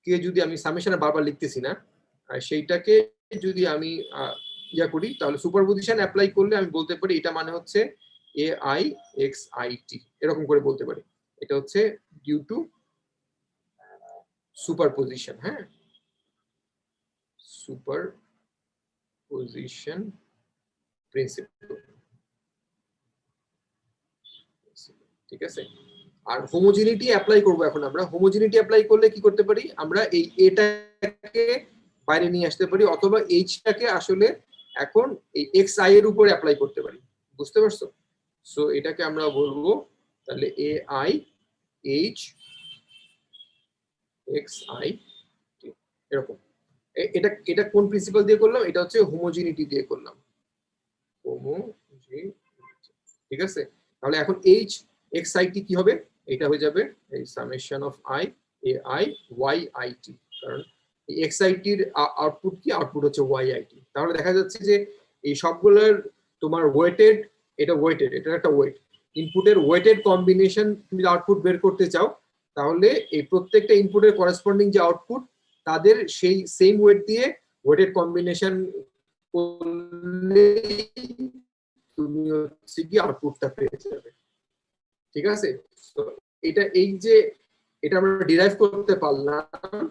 কে যদি আমি সামেশনে বারবার লিখতেছি না, সেইটাকে যদি আমি ইয়া করি, তাহলে সুপারপজিশন অ্যাপ্লাই করলে আমি বলতে পারি এটা মানে হচ্ছে ai xit, এরকম করে বলতে পারি। এটা হচ্ছে ডিউ টু সুপারপজিশন, হ্যাঁ, সুপারপজিশন প্রিন্সিপাল, ঠিক আছে? আর হোমোজিনিটি অ্যাপ্লাই করব, এখন আমরা হোমোজিনিটি অ্যাপ্লাই করলে কি করতে পারি, আমরা এই এটাকে বাইরে নিয়ে আসতে পারি, অথবা এইচটাকে আসলে এখন এই xi এর উপরে অ্যাপ্লাই করতে পারি, বুঝতে পারছো? সো এটাকে আমরা বলবো তাহলে ai h xi, এরকম। এটা এটা কোন প্রিন্সিপাল দিয়ে করলাম, এটা হচ্ছে হোমোজিনিটি দিয়ে করলাম, হোমোজিনিটি, ঠিক আছে। তাহলে এখন এইচ এক্স আই টি কি হবে, এটা হয়ে যাবে এই summation of I A I Y I T, কারণ এক্স আই টির আউটপুট কি, আউটপুট হচ্ছে ওয়াই আই টি। তাহলে দেখা যাচ্ছে যে এই সবগুলোর তোমার ওয়েটেড, এটা ওয়েটেড, এটা একটা ওয়েট, ইনপুটের ওয়েটেড কম্বিনেশন তুমি আউটপুট বের করতে চাও, তাহলে এই প্রত্যেকটা ইনপুটের করেসপন্ডিং যে আউটপুট তাদের সেই সেম ওয়েট দিয়ে ওয়েটেড কম্বিনেশন করলে তুমি হচ্ছে কি আউটপুটটা পেয়ে যাবে, ঠিক আছে। তো এটা এই যে এটা আমরা ডিরাইভ করতে পারলাম,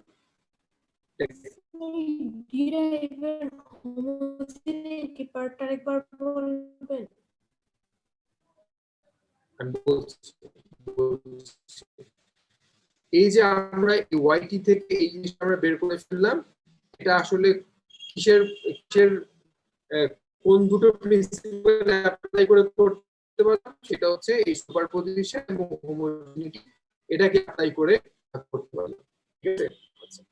ডিরাইভের হোমোজিনিটি পার্টটা একবার বলবেন?
আমি বলছি, এই যে আমরা ওয়াইটি থেকে এই জিনিসটা আমরা বের করে ফেললাম, এটা আসলে কিসের কিসের কোন দুটো প্রিন্সিপাল অ্যাপ্লাই করে করতে পারলাম, সেটা হচ্ছে এই সুপারপজিশন এবং হোমোজিনিটি, এটাকে অ্যাপ্লাই করে করতে পারলাম, ঠিক আছে। আচ্ছা,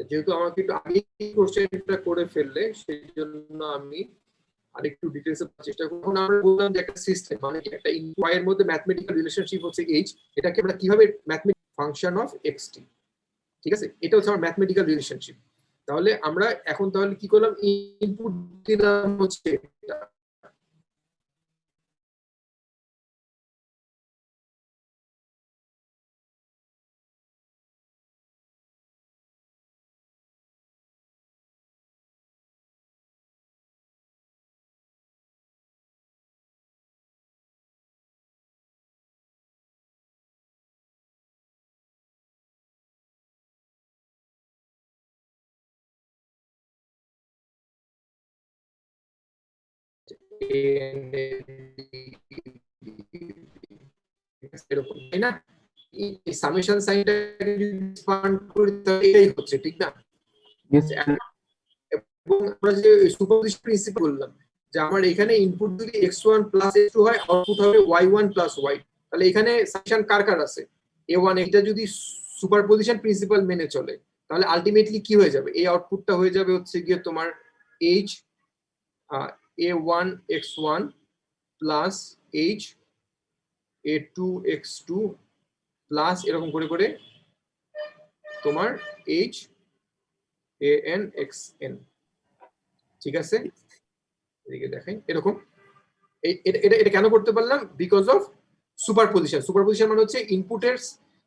যেহেতু আমাকে একটু আগে কোশ্চেনটা করে ফেললে সেই জন্য আমি আরেকটু ডিটেইলসে চেষ্টা করব। এখন আমরা বললাম যে একটা সিস্টেম মানে একটা ওয়াই এর মধ্যে ম্যাথমেটিক্যাল রিলেশনশিপ হচ্ছে এইচ, এটাকে আমরা কিভাবে ম্যাথমেটিক ফাংশন অফ এক্সটি, ঠিক আছে, এটা হচ্ছে আমার ম্যাথমেটিক্যাল রিলেশনশিপ। তাহলে আমরা এখন তাহলে কি করলাম, ইনপুট দিলাম হচ্ছে এটা, এরকম তাই না, এই সামেশন সাইনটা যদি এক্সপান্ড করি তাহলে এটাই হচ্ছে, ঠিক না।
Yes,
এবং আমরা যে সুপারপজিশন প্রিন্সিপাল বললাম যে আমার এখানে ইনপুট যদি x1 প্লাস x2 হয়, আউটপুট হবে y1 প্লাস y, তাহলে এখানে সামেশন কার কার আছে, a1, এটা যদি সুপারপজিশন প্রিন্সিপাল মেনে চলে তাহলে আলটিমেটলি কি হয়ে যাবে, এই আউটপুটটা হয়ে যাবে হচ্ছে গিয়ে তোমার h a1 x1 plus h a2 x2 plus এরকম করে করে তোমার h an xn, ঠিক আছে। এদিকে দেখেন এরকম, এটা এটা কেন করতে পারলাম, বিকজ অফ সুপারপজিশন। সুপারপজিশন মানে হচ্ছে ইনপুটের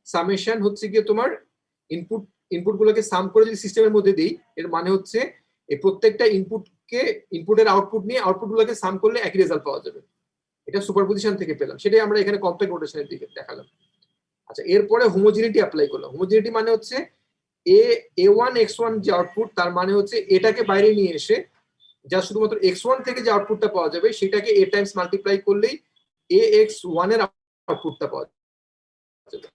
সামেশন হচ্ছে গিয়ে তোমার ইনপুট গুলোকে সাম করে যদি সিস্টেমের মধ্যে দিই, এর মানে হচ্ছে এই প্রত্যেকটা ইনপুটের আউটপুট নিয়ে আউটপুট গুলোকে সাম করলে একই রেজাল্ট পাওয়া যাবে, এটা সুপারপজিশন থেকে পেলাম, সেটাই আমরা এখানে কমপ্লেক্স নোটেশনের দিকে দেখালাম। আচ্ছা, এরপরে হোমোজিনিটি অ্যাপ্লাই করলাম। হোমোজিনিটি মানে হচ্ছে a1 x1 যে আউটপুট, তার মানে হচ্ছে এটাকে বাইরে নিয়ে এসে যা শুধুমাত্র x1 থেকে যে আউটপুটটা পাওয়া যাবে সেটাকে a টাইমস মাল্টিপ্লাই করলেই ax1 এর আউটপুটটা পাওয়া যাবে।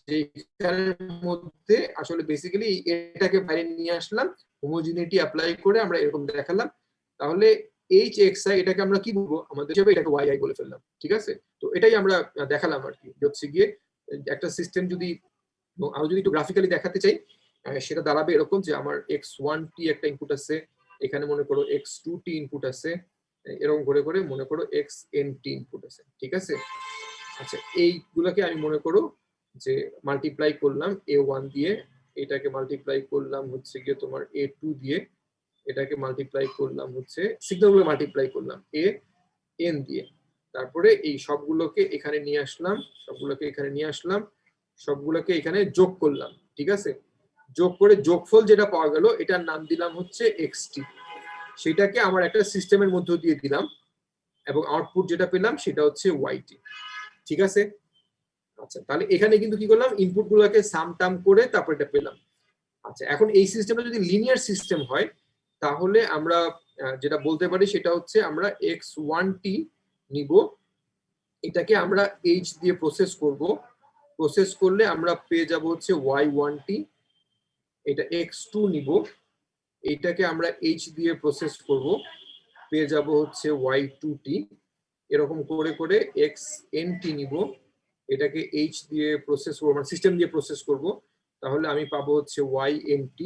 যেখানের মধ্যে আসলে বেসিক্যালি এটাকে বাইরে নিয়ে আসলাম, হোমোজিনিটি অ্যাপ্লাই করে আমরা এরকম দেখালাম। তাহলে এইচ এক্স আই এটাকে আমরা কি বলবো, আমাদের হিসেবে এটাকে ওয়াই আই বলে ফেললাম, ঠিক আছে। তো এটাই আমরা দেখালাম আর কি, হচ্ছে গিয়ে একটা সিস্টেম যদি আরো যদি একটু গ্রাফিক্যালি দেখাতে চাই, সেটা দাঁড়াবে এরকম যে আমার x1t একটা ইনপুট আছে, এখানে মনে করো x2t ইনপুট আছে, এরকম করে করে মনে করো xnt ইনপুট আছে, ঠিক আছে। আচ্ছা, এইগুলোকে আমি মনে করো যে মাল্টিপ্লাই করলাম a1 দিয়ে, এটাকে মাল্টিপ্লাই করলাম হচ্ছে গিয়ে তোমার a2 দিয়ে, এটাকে মাল্টিপ্লাই করলাম হচ্ছে সিগন্যালগুলো মাল্টিপ্লাই করলাম an দিয়ে, তারপরে এই সবগুলোকে এখানে নিয়ে আসলাম, সবগুলোকে এখানে যোগ করলাম, ঠিক আছে। যোগ করে যোগফল যেটা পাওয়া গেল এটার নাম দিলাম হচ্ছে xt, সেটাকে আমার একটা সিস্টেমের মধ্যে দিয়ে দিলাম এবং আউটপুট যেটা পেলাম সেটা হচ্ছে yt, ঠিক আছে। আচ্ছা, তাহলে এখানে কিন্তু কি করলাম, ইনপুট গুলোকে সাম টাম করে তারপর এটা পেলাম। আচ্ছা, এখন এই সিস্টেমটা যদি লিনিয়ার সিস্টেম হয় তাহলে আমরা যেটা বলতে পারি সেটা হচ্ছে আমরা x1t নিব, এটাকে আমরা h দিয়ে প্রসেস করব, প্রসেস করলে আমরা পেয়ে যাব হচ্ছে y1t, এটা x2 নিব, এইটাকে আমরা h দিয়ে প্রসেস করব, পেয়ে যাব হচ্ছে y2t, এরকম করে করে xnt নিব, এটাকে এইচ দিয়ে প্রসেস করবো, মানে সিস্টেম দিয়ে প্রসেস করব, তাহলে আমি পাবো হচ্ছে YNT,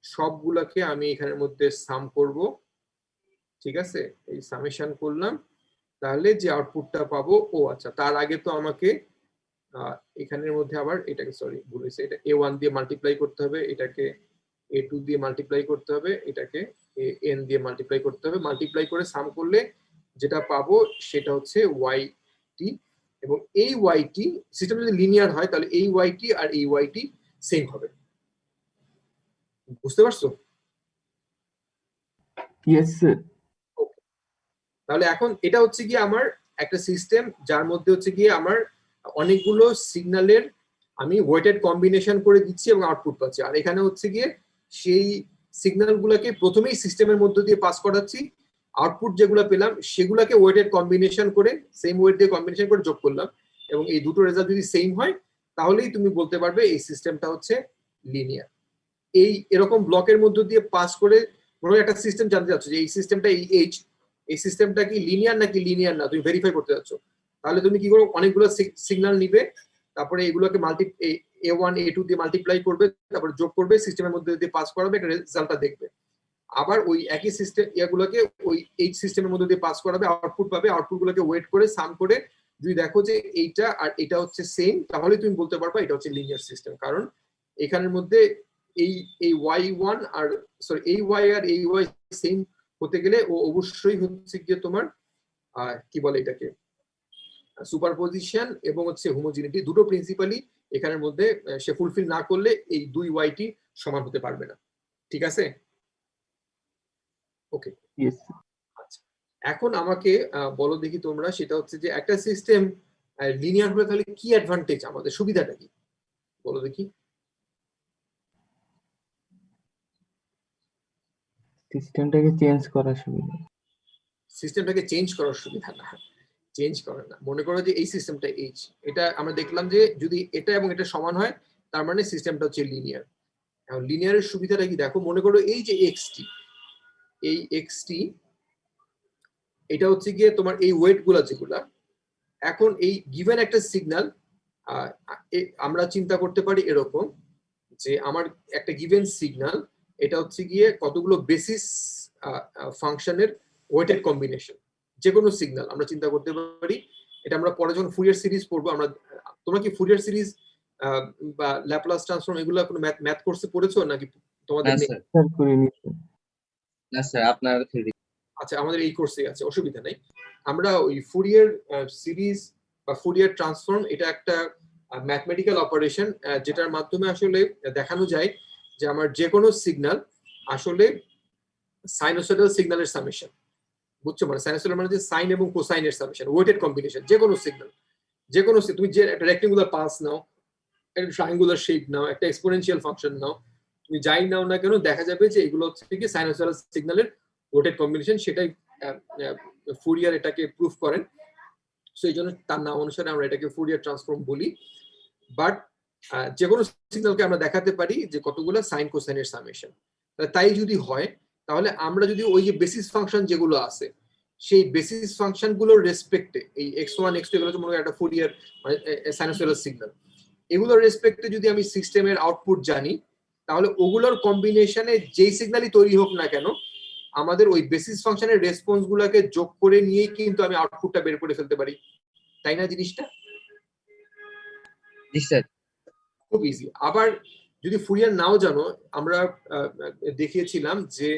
সবগুলাকে আমি এখানের মধ্যে সাম করব, ঠিক আছে, এই সামেশন করলাম, তাহলে যে আউটপুটটা পাবো, ও আচ্ছা তার আগে তো আমাকে এখানের মধ্যে আবার এটাকে সরি ভুল হয়েছে, এটা A1 দিয়ে মাল্টিপ্লাই করতে হবে, এটাকে A2 দিয়ে মাল্টিপ্লাই করতে হবে, এটাকে AN দিয়ে মাল্টিপ্লাই করতে হবে, মাল্টিপ্লাই করে সাম করলে যেটা পাবো সেটা হচ্ছে YT, এবং এই YT সিস্টেম যদি লিনিয়ার হয় তাহলে এই YT আর এই YT সেম হবে। বুঝতে পারছো?
Yes sir.
তাহলে এখন এটা হচ্ছে গিয়ে আমার একটা সিস্টেম যার মধ্যে হচ্ছে গিয়ে আমার অনেকগুলো সিগন্যালের আমি ওয়েটেড কম্বিনেশন করে দিচ্ছি এবং আউটপুট পাচ্ছি, আর এখানে হচ্ছে গিয়ে সেই সিগন্যাল গুলাকে প্রথমেই সিস্টেমের মধ্যে দিয়ে পাস করাচ্ছি, আউটপুট যেগুলো পেলাম সেগুলোকে ওয়েটেড কম্বিনেশন করে সেম ওয়েট দিয়ে কম্বিনেশন করে যোগ করলাম, এবং এই দুটো রেজাল্ট যদি সেম হয় তাহলেই তুমি বলতে পারবে এই সিস্টেমটা হচ্ছে লিনিয়ার। এই এরকম ব্লকের মধ্য দিয়ে পাস করে কোনো একটা সিস্টেম জানতে চাচ্ছ যে এই সিস্টেমটা এই সিস্টেমটা কি লিনিয়ার নাকি লিনিয়ার না, তুমি ভেরিফাই করতে যাচ্ছ, তাহলে তুমি কি করো, অনেকগুলো সিগন্যাল নিবে, তারপরে এগুলোকে A1 A2 দিয়ে মাল্টিপ্লাই করবে, তারপরে যোগ করবে, সিস্টেমের মধ্যে দিয়ে পাস করাবে, একটা রেজাল্টটা দেখবে, আবার ওই একই সিস্টেম এগুলোকে ওই এই সিস্টেমের মধ্যে দিয়ে পাস করাবে, আউটপুট পাবে, আউটপুট গুলোকে ওয়েট করে সাম করে যদি দেখো যে এইটা আর এটা হচ্ছে সেম, তাহলে তুমি বলতে পারবা এটা হচ্ছে লিনিয়ার সিস্টেম, কারণ এখানের মধ্যে এই Y1 আর সরি এই Y আর এই Y সেম হতে গেলে ও অবশ্যই হচ্ছে গিয়ে তোমার কি বলে এটাকে সুপারপজিশন এবং হচ্ছে হোমোজিনিটি, দুটো প্রিন্সিপালি এখানের মধ্যে সে ফুলফিল না করলে এই দুই YT সমান হতে পারবে না। ঠিক আছে? ওকে,
ইয়েস।
আচ্ছা এখন আমাকে বলো দেখি তোমরা, সেটা হচ্ছে যে একটা সিস্টেম লিনিয়ার হলে তাহলে কি অ্যাডভান্টেজ, আমাদের সুবিধাটা কি বলো দেখি।
সিস্টেমটাকে চেঞ্জ করার সুবিধা।
সিস্টেমটাকে চেঞ্জ করার সুবিধা না, চেঞ্জ করে না, মনে করো যে এই সিস্টেমটা এটা আমরা দেখলাম যে যদি এটা এবং এটা সমান হয় তার মানে সিস্টেমটা হচ্ছে লিনিয়ার। এখন লিনিয়ারের সুবিধাটা কি দেখো, মনে করো এই যে XT এটা হচ্ছে গিয়ে তোমার এই ওয়েট গুলা যেগুলা, এখন এই গিভেন একটা সিগন্যাল আমরা চিন্তা করতে পারি এরকম যে আমার একটা গিভেন সিগন্যাল এটা হচ্ছে গিয়ে কতগুলো বেসিস ফাংশনের ওয়েটেড কম্বিনেশন, যে কোনো সিগন্যাল আমরা চিন্তা করতে পারি, এটা আমরা পরে যখন ফুরিয়ার সিরিজ পড়বো আমরা, তোমরা কি ফুরিয়ার সিরিজ বা ল্যাপ্লাস ট্রান্সফর্ম এগুলো কোনো ম্যাথ কোর্সে পড়েছো নাকি তোমাদের নেই?
স্যার করিনি
না স্যার আপনার থিওরি।
আচ্ছা আমাদের এই কোর্সে আছে, অসুবিধা নেই, আমরা ওই ফুরিয়ার সিরিজ বা ফুরিয়ার ট্রান্সফর্ম এটা একটা ম্যাথমেটিক্যাল অপারেশন যেটার মাধ্যমে আসলে দেখানো যায় যে আমার যে কোনো সিগন্যাল আসলে সাইনোসয়েডাল সিগন্যালের সামেশন, বুঝছো, মানে সাইনোসয়েডাল মানে যে সাইন এবং কোসাইনের সামেশন, ওয়েটেড কম্বিনেশন, যে কোনো সিগন্যাল, যে কোনো তুমি যে একটা রেক্টেঙ্গুলার পালস নাও, একটা ট্রায়াঙ্গুলার শেপ নাও, একটা এক্সপোনেনশিয়াল ফাংশন নাও, তুমি যাই নাও না কেন দেখা যাবে যে এগুলো হচ্ছে কি সাইনোসয়েডাল সিগন্যালের ওয়েটেড কম্বিনেশন, সেটাই ফুরিয়ার এটাকে প্রুফ করেন, সো এই জন্য তার নাম অনুসারে আমরা এটাকে ফুরিয়ার ট্রান্সফর্ম বলি। বাট যে কোনো সিগন্যালকে আমরা দেখাতে পারি যে কতগুলো সাইন কোসাইনের সামেশন, তাই যদি হয় তাহলে আমরা যদি ওই যে বেসিস ফাংশন যেগুলো আছে সেই বেসিস ফাংশন গুলোর রেসপেক্টে এই x1 x2 এগুলো মনে হয় একটা ফুরিয়ার মানে সাইনোসয়েডাল সিগন্যাল, এগুলোর রেসপেক্টে যদি আমি সিস্টেমের আউটপুট জানি তাহলে ওগুলোর কম্বিনেশনে যেই সিগন্যালই তৈরি হোক না কেন আমাদের ওই বেসিস ফাংশনের রেসপন্স গুলোকে যোগ করে নিয়েই কিন্তু আমি আউটপুটটা বের করে ফেলতে পারি, তাই না জিনিসটা?
জি স্যার।
খুব ইজি। আবার যদি ফুরিয়ার নাও জানো, আমরা দেখিয়েছিলাম যে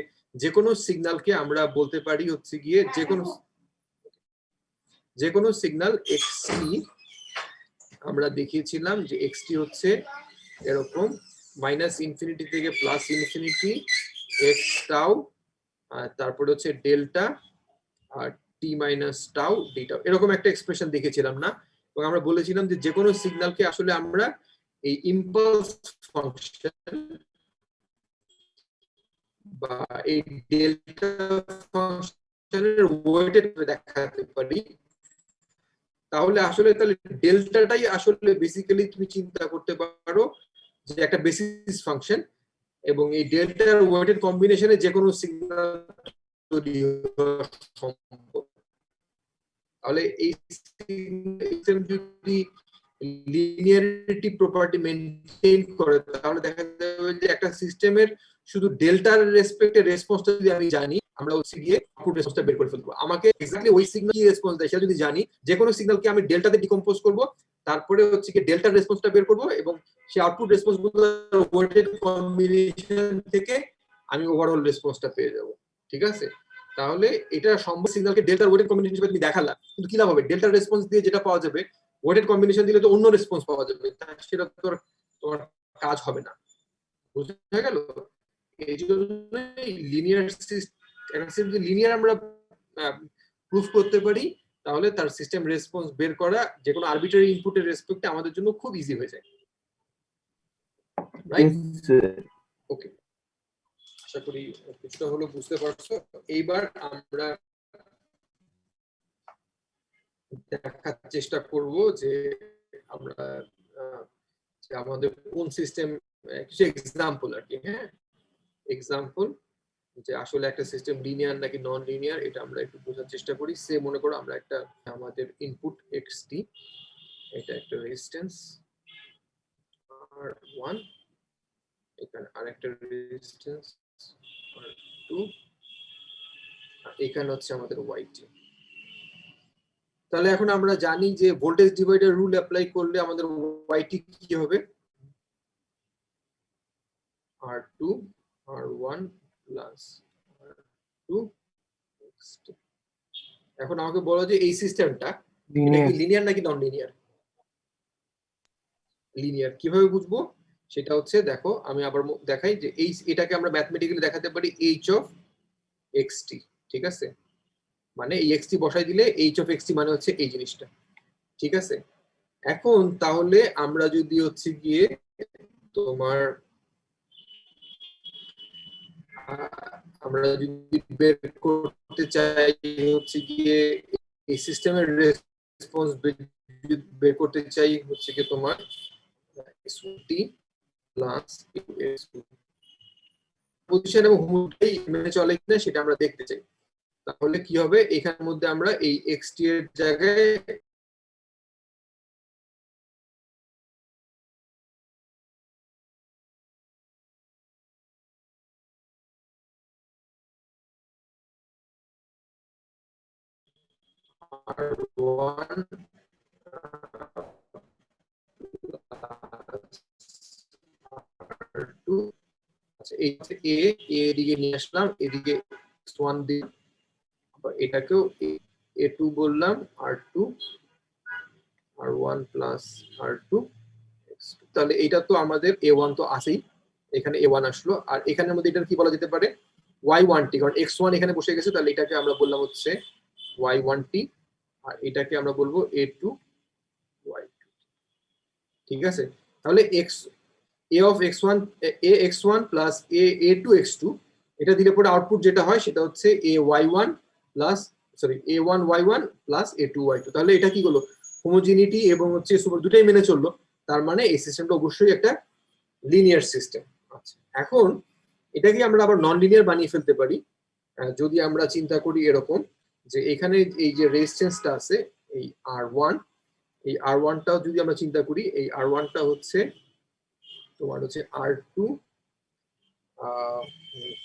যে কোনো সিগন্যালকে আমরা বলতে পারি হচ্ছে গিয়ে যে কোনো সিগন্যাল xt, আমরা দেখিয়েছিলাম যে xt হচ্ছে এরকম -ইনফিনিটি থেকে +ইনফিনিটি x টাউ, তারপরে হচ্ছে ডেল্টা আর t - টাউ d টাউ, এরকম একটা এক্সপ্রেশন দেখেছিলাম না, এবং আমরা বলেছিলাম যে যে কোনো সিগন্যালকে আসলে আমরা এই ইম্পালস ফাংশন বা এই ডেল্টা ফাংশনের ওয়েটেড দেখাতে পারি, তাহলে আসলে তাহলে ডেল্টাটাই আসলে বেসিক্যালি তুমি চিন্তা করতে পারো যে একটা বেসিস ফাংশন, এবং এই ডেল্টার ওয়েটেড কম্বিনেশনে যে কোনো সিগন্যাল তৈরি হওয়া সম্ভব। তাহলে এই সিস্টেম যদি লিনিয়ারিটি প্রপার্টি মেনটেন করে, তাহলে দেখা যাবে যে একটা সিস্টেমের শুধু ডেল্টার রেসপেক্টে রেসপন্সটা যদি আমি জানি, আমরা হচ্ছে গিয়ে আউটপুট রেসপন্সটা বের করে ফেলবো। আমাকে এক্স্যাক্টলি ওই সিগন্যাল কি রেসপন্স দেয় সেটা যদি জানি, যে কোনো সিগন্যালকে আমি ডেল্টাতে ডিকম্পোজ করব, তারপরে হচ্ছে কি ডেল্টার রেসপন্সটা বের করব, এবং সেই আউটপুট রেসপন্স গুলো ওয়েটেড কম্বিনেশন থেকে আমি ওভারঅল রেসপন্সটা পেয়ে যাব। ঠিক আছে, তাহলে এটা সম্ভব সিগন্যালকে ডেল্টার ওয়েটেড কম্বিনেশন হিসেবে তুমি দেখালা, কিন্তু কি লাভ হবে? ডেল্টার রেসপন্স দিয়ে যেটা পাওয়া যাবে, ওয়েটেড কম্বিনেশন দিলে তো অন্য রেসপন্স পাওয়া যাবে, সেটা তো তোমার কাজ হবে না। বুঝা গেল? এই জন্য লিনিয়ার সিস্টেম, যদি লিনিয়ার আমরা প্রুফ করতে পারি, তাহলে তার সিস্টেম রেসপন্স বের করা যে কোনো আরবিট্রারি ইনপুটের রেসপেক্টে আমাদের জন্য খুব ইজি হয়ে যায়। রাইট? ওকে, আশা করি কিছুটা হলো বুঝতে পারছো। এইবার আমরা দেখার চেষ্টা করব যে আমরা যে আমাদের কোন সিস্টেম, কিছু এক্সাম্পল আর কি। হ্যাঁ, এক্সাম্পল যে আসলে একটা সিস্টেম লিনিয়ার নাকি নন লিনিয়ার, এটা আমরা একটু বোঝার চেষ্টা করি। সে মনে করো আমরা একটা, আমাদের ইনপুট xt, এটা একটা রেজিস্ট্যান্স R1, এখানে আরেকটা রেজিস্ট্যান্স R2, আর এখানে হচ্ছে আমাদের yt। তাহলে এখন আমরা জানি যে ভোল্টেজ ডিভাইডার রুল অ্যাপ্লাই করলে আমাদের yt কি হবে? R2 R1 plus R2 xt। এখন আমাকে বলো যে এই সিস্টেমটা এটা কি লিনিয়ার নাকি নন লিনিয়ার? লিনিয়ার। কিভাবে বুঝবো সেটা হচ্ছে, দেখো আমি আবার দেখাই যে এটাকে আমরা ম্যাথমেটিক্যালি দেখাতে পারি h অফ xt। ঠিক আছে, মানে এই xt বসাই দিলে h অফ xt মানে হচ্ছে এই জিনিসটা। ঠিক আছে, এখন তাহলে আমরা যদি হচ্ছে গিয়ে তোমার আমরা যদি বের করতে চাই হচ্ছে গিয়ে এই সিস্টেমের রেসপন্স বের করতে চাই হচ্ছে গিয়ে তোমার xt প্লাস পজিশন এবং হোমোটাই মেনে চলে কিনা সেটা আমরা দেখতে চাই। তাহলে কি হবে, এখানের মধ্যে আমরা এই xt এর জায়গায় R1 R2, আচ্ছা এই a এদিকে নিয়ে আসলাম, এদিকে x1 দিই, এটাকেও a2 বললাম, R2 R1 plus R2 x2। তাহলে এটা তো আমাদের a1 তো আছেই, এখানে a1 আসলো, আর এখানের মধ্যে এটা কি বলা যেতে পারে? y1t, কারণ x1 এখানে বসে গেছে, তাহলে এটাকে আমরা বললাম হচ্ছে y1t, আর এটাকে আমরা বলবো a2 y2। ঠিক আছে, তাহলে a of x1 ax1 plus a2 x2, এটা দিলে পরে আউটপুট যেটা হয় সেটা হচ্ছে ay1 plus a1 y1 plus a2 y2। তাহলে এটা কি হলো? হোমোজিনিটি এবং হচ্ছে সুপার দুটাই মেনে চললো, তার মানে এই সিস্টেমটা অবশ্যই একটা লিনিয়ার সিস্টেম। আচ্ছা, এখন এটাকে আমরা আবার নন লিনিয়ার বানিয়ে ফেলতে পারি। যদি আমরা চিন্তা করি এরকম যে এখানে এই যে রেজিস্ট্যান্সটা আছে এই R1, এই R1টাও যদি আমরা চিন্তা করি, এই R1টা হচ্ছে তোমার হচ্ছে R2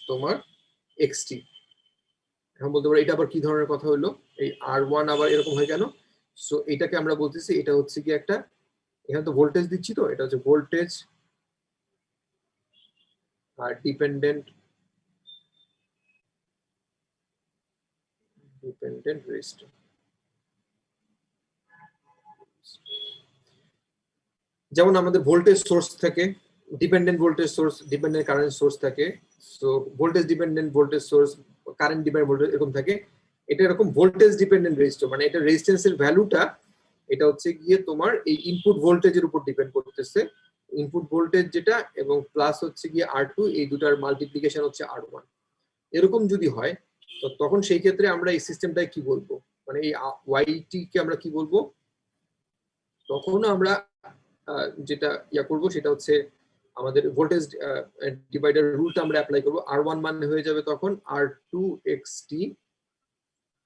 তোমার xt। এখন বলতে পারো এটা আবার কি ধরনের কথা হলো, এই R1 আবার এরকম হয় কেন? সো এটাকে আমরা বলতেছি এটা হচ্ছে কি একটা, এখানে তো ভোল্টেজ দিচ্ছি, তো এটা হচ্ছে ভোল্টেজ আর ডিপেন্ডেন্ট রেজিস্টর। যেমন আমাদের ভোল্টেজ সোর্স থাকে, dependent voltage source, dependent current source থাকে। So voltage dependent voltage source, current dependent voltage এরকম থাকে। এটা এরকম ভোল্টেজ ডিপেন্ডেন্ট রেজিস্টর, মানে এটা রেজিস্ট্যান্সের ভ্যালুটা এটা হচ্ছে গিয়ে তোমার এই ইনপুট ভোল্টেজের উপর ডিপেন্ড করতেছে। ইনপুট ভোল্টেজ যেটা এবং প্লাস হচ্ছে গিয়ে R2, এই দুটার মাল্টিপ্লিকেশন হচ্ছে R1। এরকম যদি হয় তো তখন সেই ক্ষেত্রে আমরা এই সিস্টেমটাই কি বলবো, মানে এই yt কে আমরা কি বলবো? তখন আমরা যেটা করবো সেটা হচ্ছে আমাদের ভোল্টেজ ডিভাইডার রুলটা আমরা অ্যাপ্লাই করবো। R1 মানে হয়ে যাবে তখন R2 xt,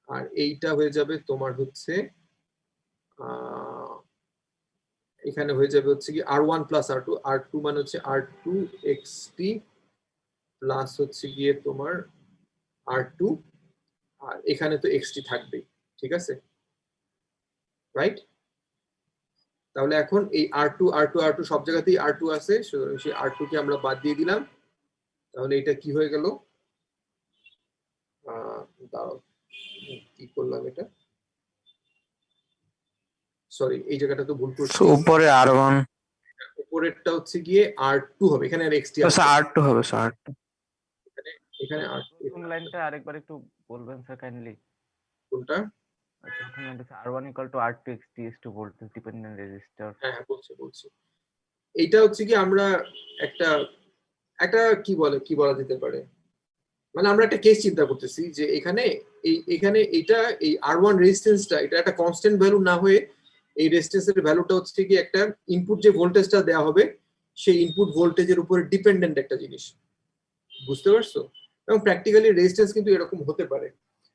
আর এইটা হয়ে যাবে তোমার হচ্ছে এখানে হয়ে যাবে হচ্ছে কি R1 প্লাস R2 মানে হচ্ছে R2 xt প্লাস হচ্ছে গিয়ে তোমার R2, আর এখানে তো xt থাকবেই, ঠিক আছে, রাইট? তাহলে এখন এই R2 সব জায়গাতেই R2 আছে, সেই R2 কে আমরা বাদ দিয়ে দিলাম। তাহলে এটা কি হয়ে গেল? দাঁড়াও, কি করলাম এটা, সরি এই জায়গাটা তো ভুল করছি।
উপরে R1
উপরেরটা হচ্ছে গিয়ে R2 হবে, এখানে আর xt আছে,
R2 হবে স্যার, R2
এখানে
প্রথম লাইনটা আরেকবার একটু বলবেন স্যার কাইন্ডলি।
কোনটা?
প্রথম লাইনটা R1 = R2 xt is to voltage dependent resistor।
হ্যাঁ বলছি এইটা হচ্ছে কি আমরা একটা কি বলা যেতে পারে, মানে আমরা একটা কেস চিন্তা করতেছি যে এখানে এইটা এই R1 রেজিস্ট্যান্সটা এটা একটা কনস্ট্যান্ট ভ্যালু না হয়ে এই রেজিস্ট্যান্সের ভ্যালুটা হচ্ছে কি একটা ইনপুট যে ভোল্টেজটা দেওয়া হবে সেই ইনপুট ভোল্টেজের উপরে ডিপেন্ডেন্ট একটা জিনিস, বুঝতে পারছো? এবং প্র্যাকটিক্যালি রেজিস্ট্যান্স কিন্তু এরকম হতে পারে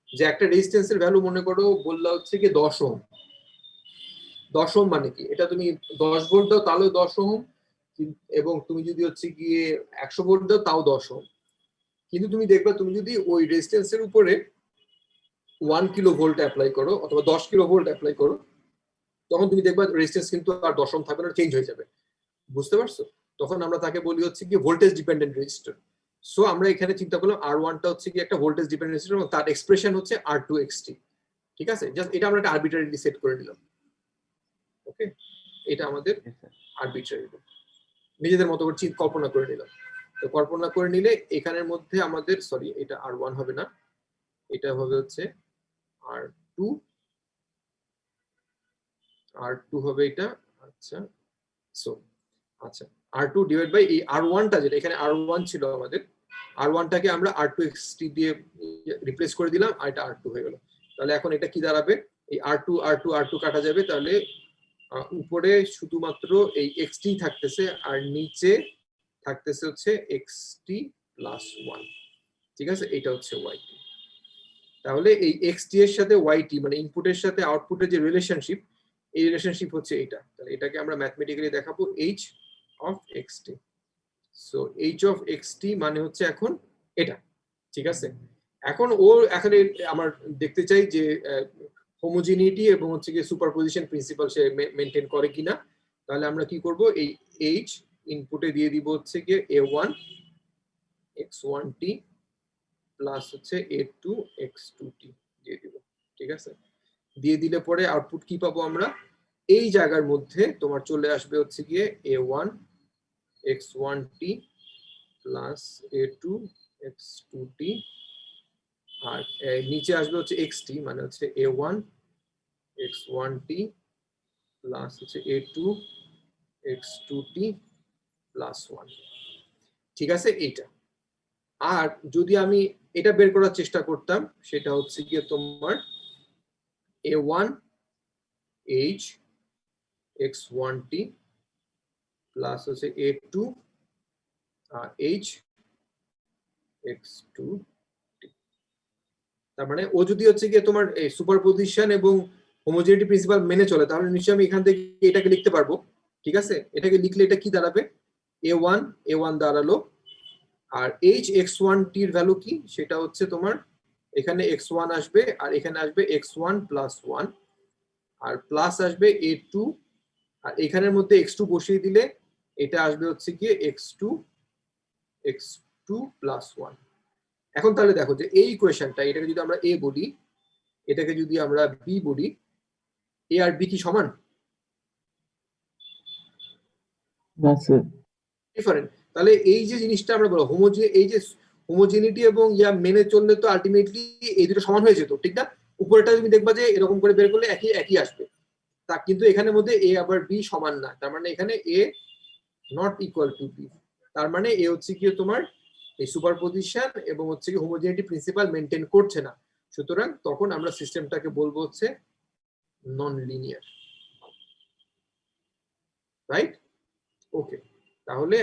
যে একটা রেজিস্ট্যান্সের ভ্যালু মনে করো বললা হচ্ছে কি 10 ওহম। 10 ওহম মানে কি, এটা তুমি 10 ভোল্ট দাও তাহলে 10 ওহম, এবং তুমি যদি হচ্ছে গিয়ে 100 ভোল্ট দাও তাও 10 ওহম। কিন্তু তুমি দেখবা তুমি যদি ওই রেজিস্ট্যান্সের উপরে 1 কিলো ভোল্ট অ্যাপ্লাই করো অথবা 10 কিলো ভোল্ট অ্যাপ্লাই করো, তখন তুমি দেখবা রেজিস্ট্যান্স কিন্তু আর 10 ওহম থাকবে না, চেঞ্জ হয়ে যাবে, বুঝতে পারছো? তখন আমরা তাকে বলি হচ্ছে কি ভোল্টেজ ডিপেন্ডেন্ট রেজিস্টর। সো আমরা এখানে চিন্তা করলাম R1 টা হচ্ছে কি একটা ভোল্টেজ ডিপেন্ডেন্ট রেজিস্টর এবং তার এক্সপ্রেশন হচ্ছে R2 xt, ঠিক আছে? জাস্ট এটা আমরা একটা আরবিট্রারিলি সেট করে নিলাম, ওকে? এটা আমাদের আরবিট্রারি, নিজেদের মতো করে কল্পনা করে নিলাম। তো কল্পনা করে নিলে এখানের মধ্যে আমাদের সরি এটা R1 হবে না, এটা হবে হচ্ছে R2 হবে এটা, আচ্ছা সো আচ্ছা R2 ডিভাইড বাই এই R1 টা যেটা এখানে R1 ছিল আমাদের, R1 টাকে আমরা R2 xt দিয়ে রিপ্লেস করে দিলাম আর এটা R2 হয়ে গেল। তাহলে এখন এটা কি দাঁড়াবে, এই R2 কাটা যাবে, তাহলে উপরে শুধুমাত্র এই xt থাকতেছে আর নিচে থাকতেছে হচ্ছে xt প্লাস 1, ঠিক আছে? এটা হচ্ছে yt। তাহলে এই xt এর সাথে yt মানে ইনপুটের সাথে আউটপুটের যে রিলেশনশিপ, এই রিলেশনশিপ হচ্ছে এটা। তাহলে এটাকে আমরা ম্যাথমেটিক্যালি দেখাবো h of xt। So h of xt মানে হচ্ছে এখন এটা, ঠিক আছে? এখন এখানে আমার দেখতে চাই যে হোমোজিনিটি এবং হচ্ছে কি সুপারপজিশন প্রিন্সিপাল সে মেইনটেইন করে কিনা। তাহলে আমরা কি করব, এই h ইনপুটে দিয়ে দিব হচ্ছে কি a1 x1t প্লাস হচ্ছে a2 x2t দিয়ে দিব, ঠিক আছে? দিয়ে দিলে পরে আউটপুট কি পাবো আমরা, এই জায়গার মধ্যে তোমার চলে আসবে হচ্ছে গিয়ে a1 x1t plus a2 x2t, আর নিচে আসবে হচ্ছে xt মানে হচ্ছে a1 x1t প্লাস হচ্ছে a2 x2t প্লাস 1, ঠিক আছে? এইটা। আর যদি আমি এটা বের করার চেষ্টা করতাম সেটা হচ্ছে গিয়ে তোমার a1 h x1t প্লাস হচ্ছে a2 h x2, তার মানে ও যদি হচ্ছে গিয়ে তোমার এই সুপারপজিশন এবং হোমোজেনিটি প্রিন্সিপাল মেনে চলে তাহলে নিশ্চয়ই আমি এখান থেকে এটাকে লিখতে পারবো, ঠিক আছে? এটাকে লিখলে এটা কি দাঁড়াবে, a1 দাঁড়ালো, আর h x1t এর ভ্যালু কি, সেটা হচ্ছে তোমার এখানে x1 আসবে আর এখানে আসবে x1 প্লাস 1, আর প্লাস আসবে a2, আর এখানের মধ্যে x2 বসিয়ে দিলে এটা আসবে হচ্ছে গিয়ে x2 প্লাস 1। এখন তাহলে দেখো যে এই ইকুয়েশনটা, এটাকে যদি আমরা a বলি, এটাকে যদি আমরা b বলি, a আর b কি সমান?
না স্যার,
ডিফারেন্ট। তাহলে এই যে জিনিসটা আমরা বলবো এই যে হোমোজেনিটি এবং ইয়া মেনে চললে তো আলটিমেটলি এই দুটো সমান হয়ে যেত, ঠিক না? উপরেটা তুমি দেখবা যে এরকম করে বের করলে একই আসবে, তা কিন্তু এখানের মধ্যে a আবার b সমান না, তার মানে এখানে a not equal to b, তার মানে এ হচ্ছে কি তোমার এই সুপারপজিশন এবং হচ্ছে কি হোমোজেনিটি প্রিন্সিপাল মেইনটেইন করছে না, সুতরাং তখন আমরা সিস্টেমটাকে বলবো হচ্ছে নন লিনিয়ার, রাইট? ওকে, তাহলে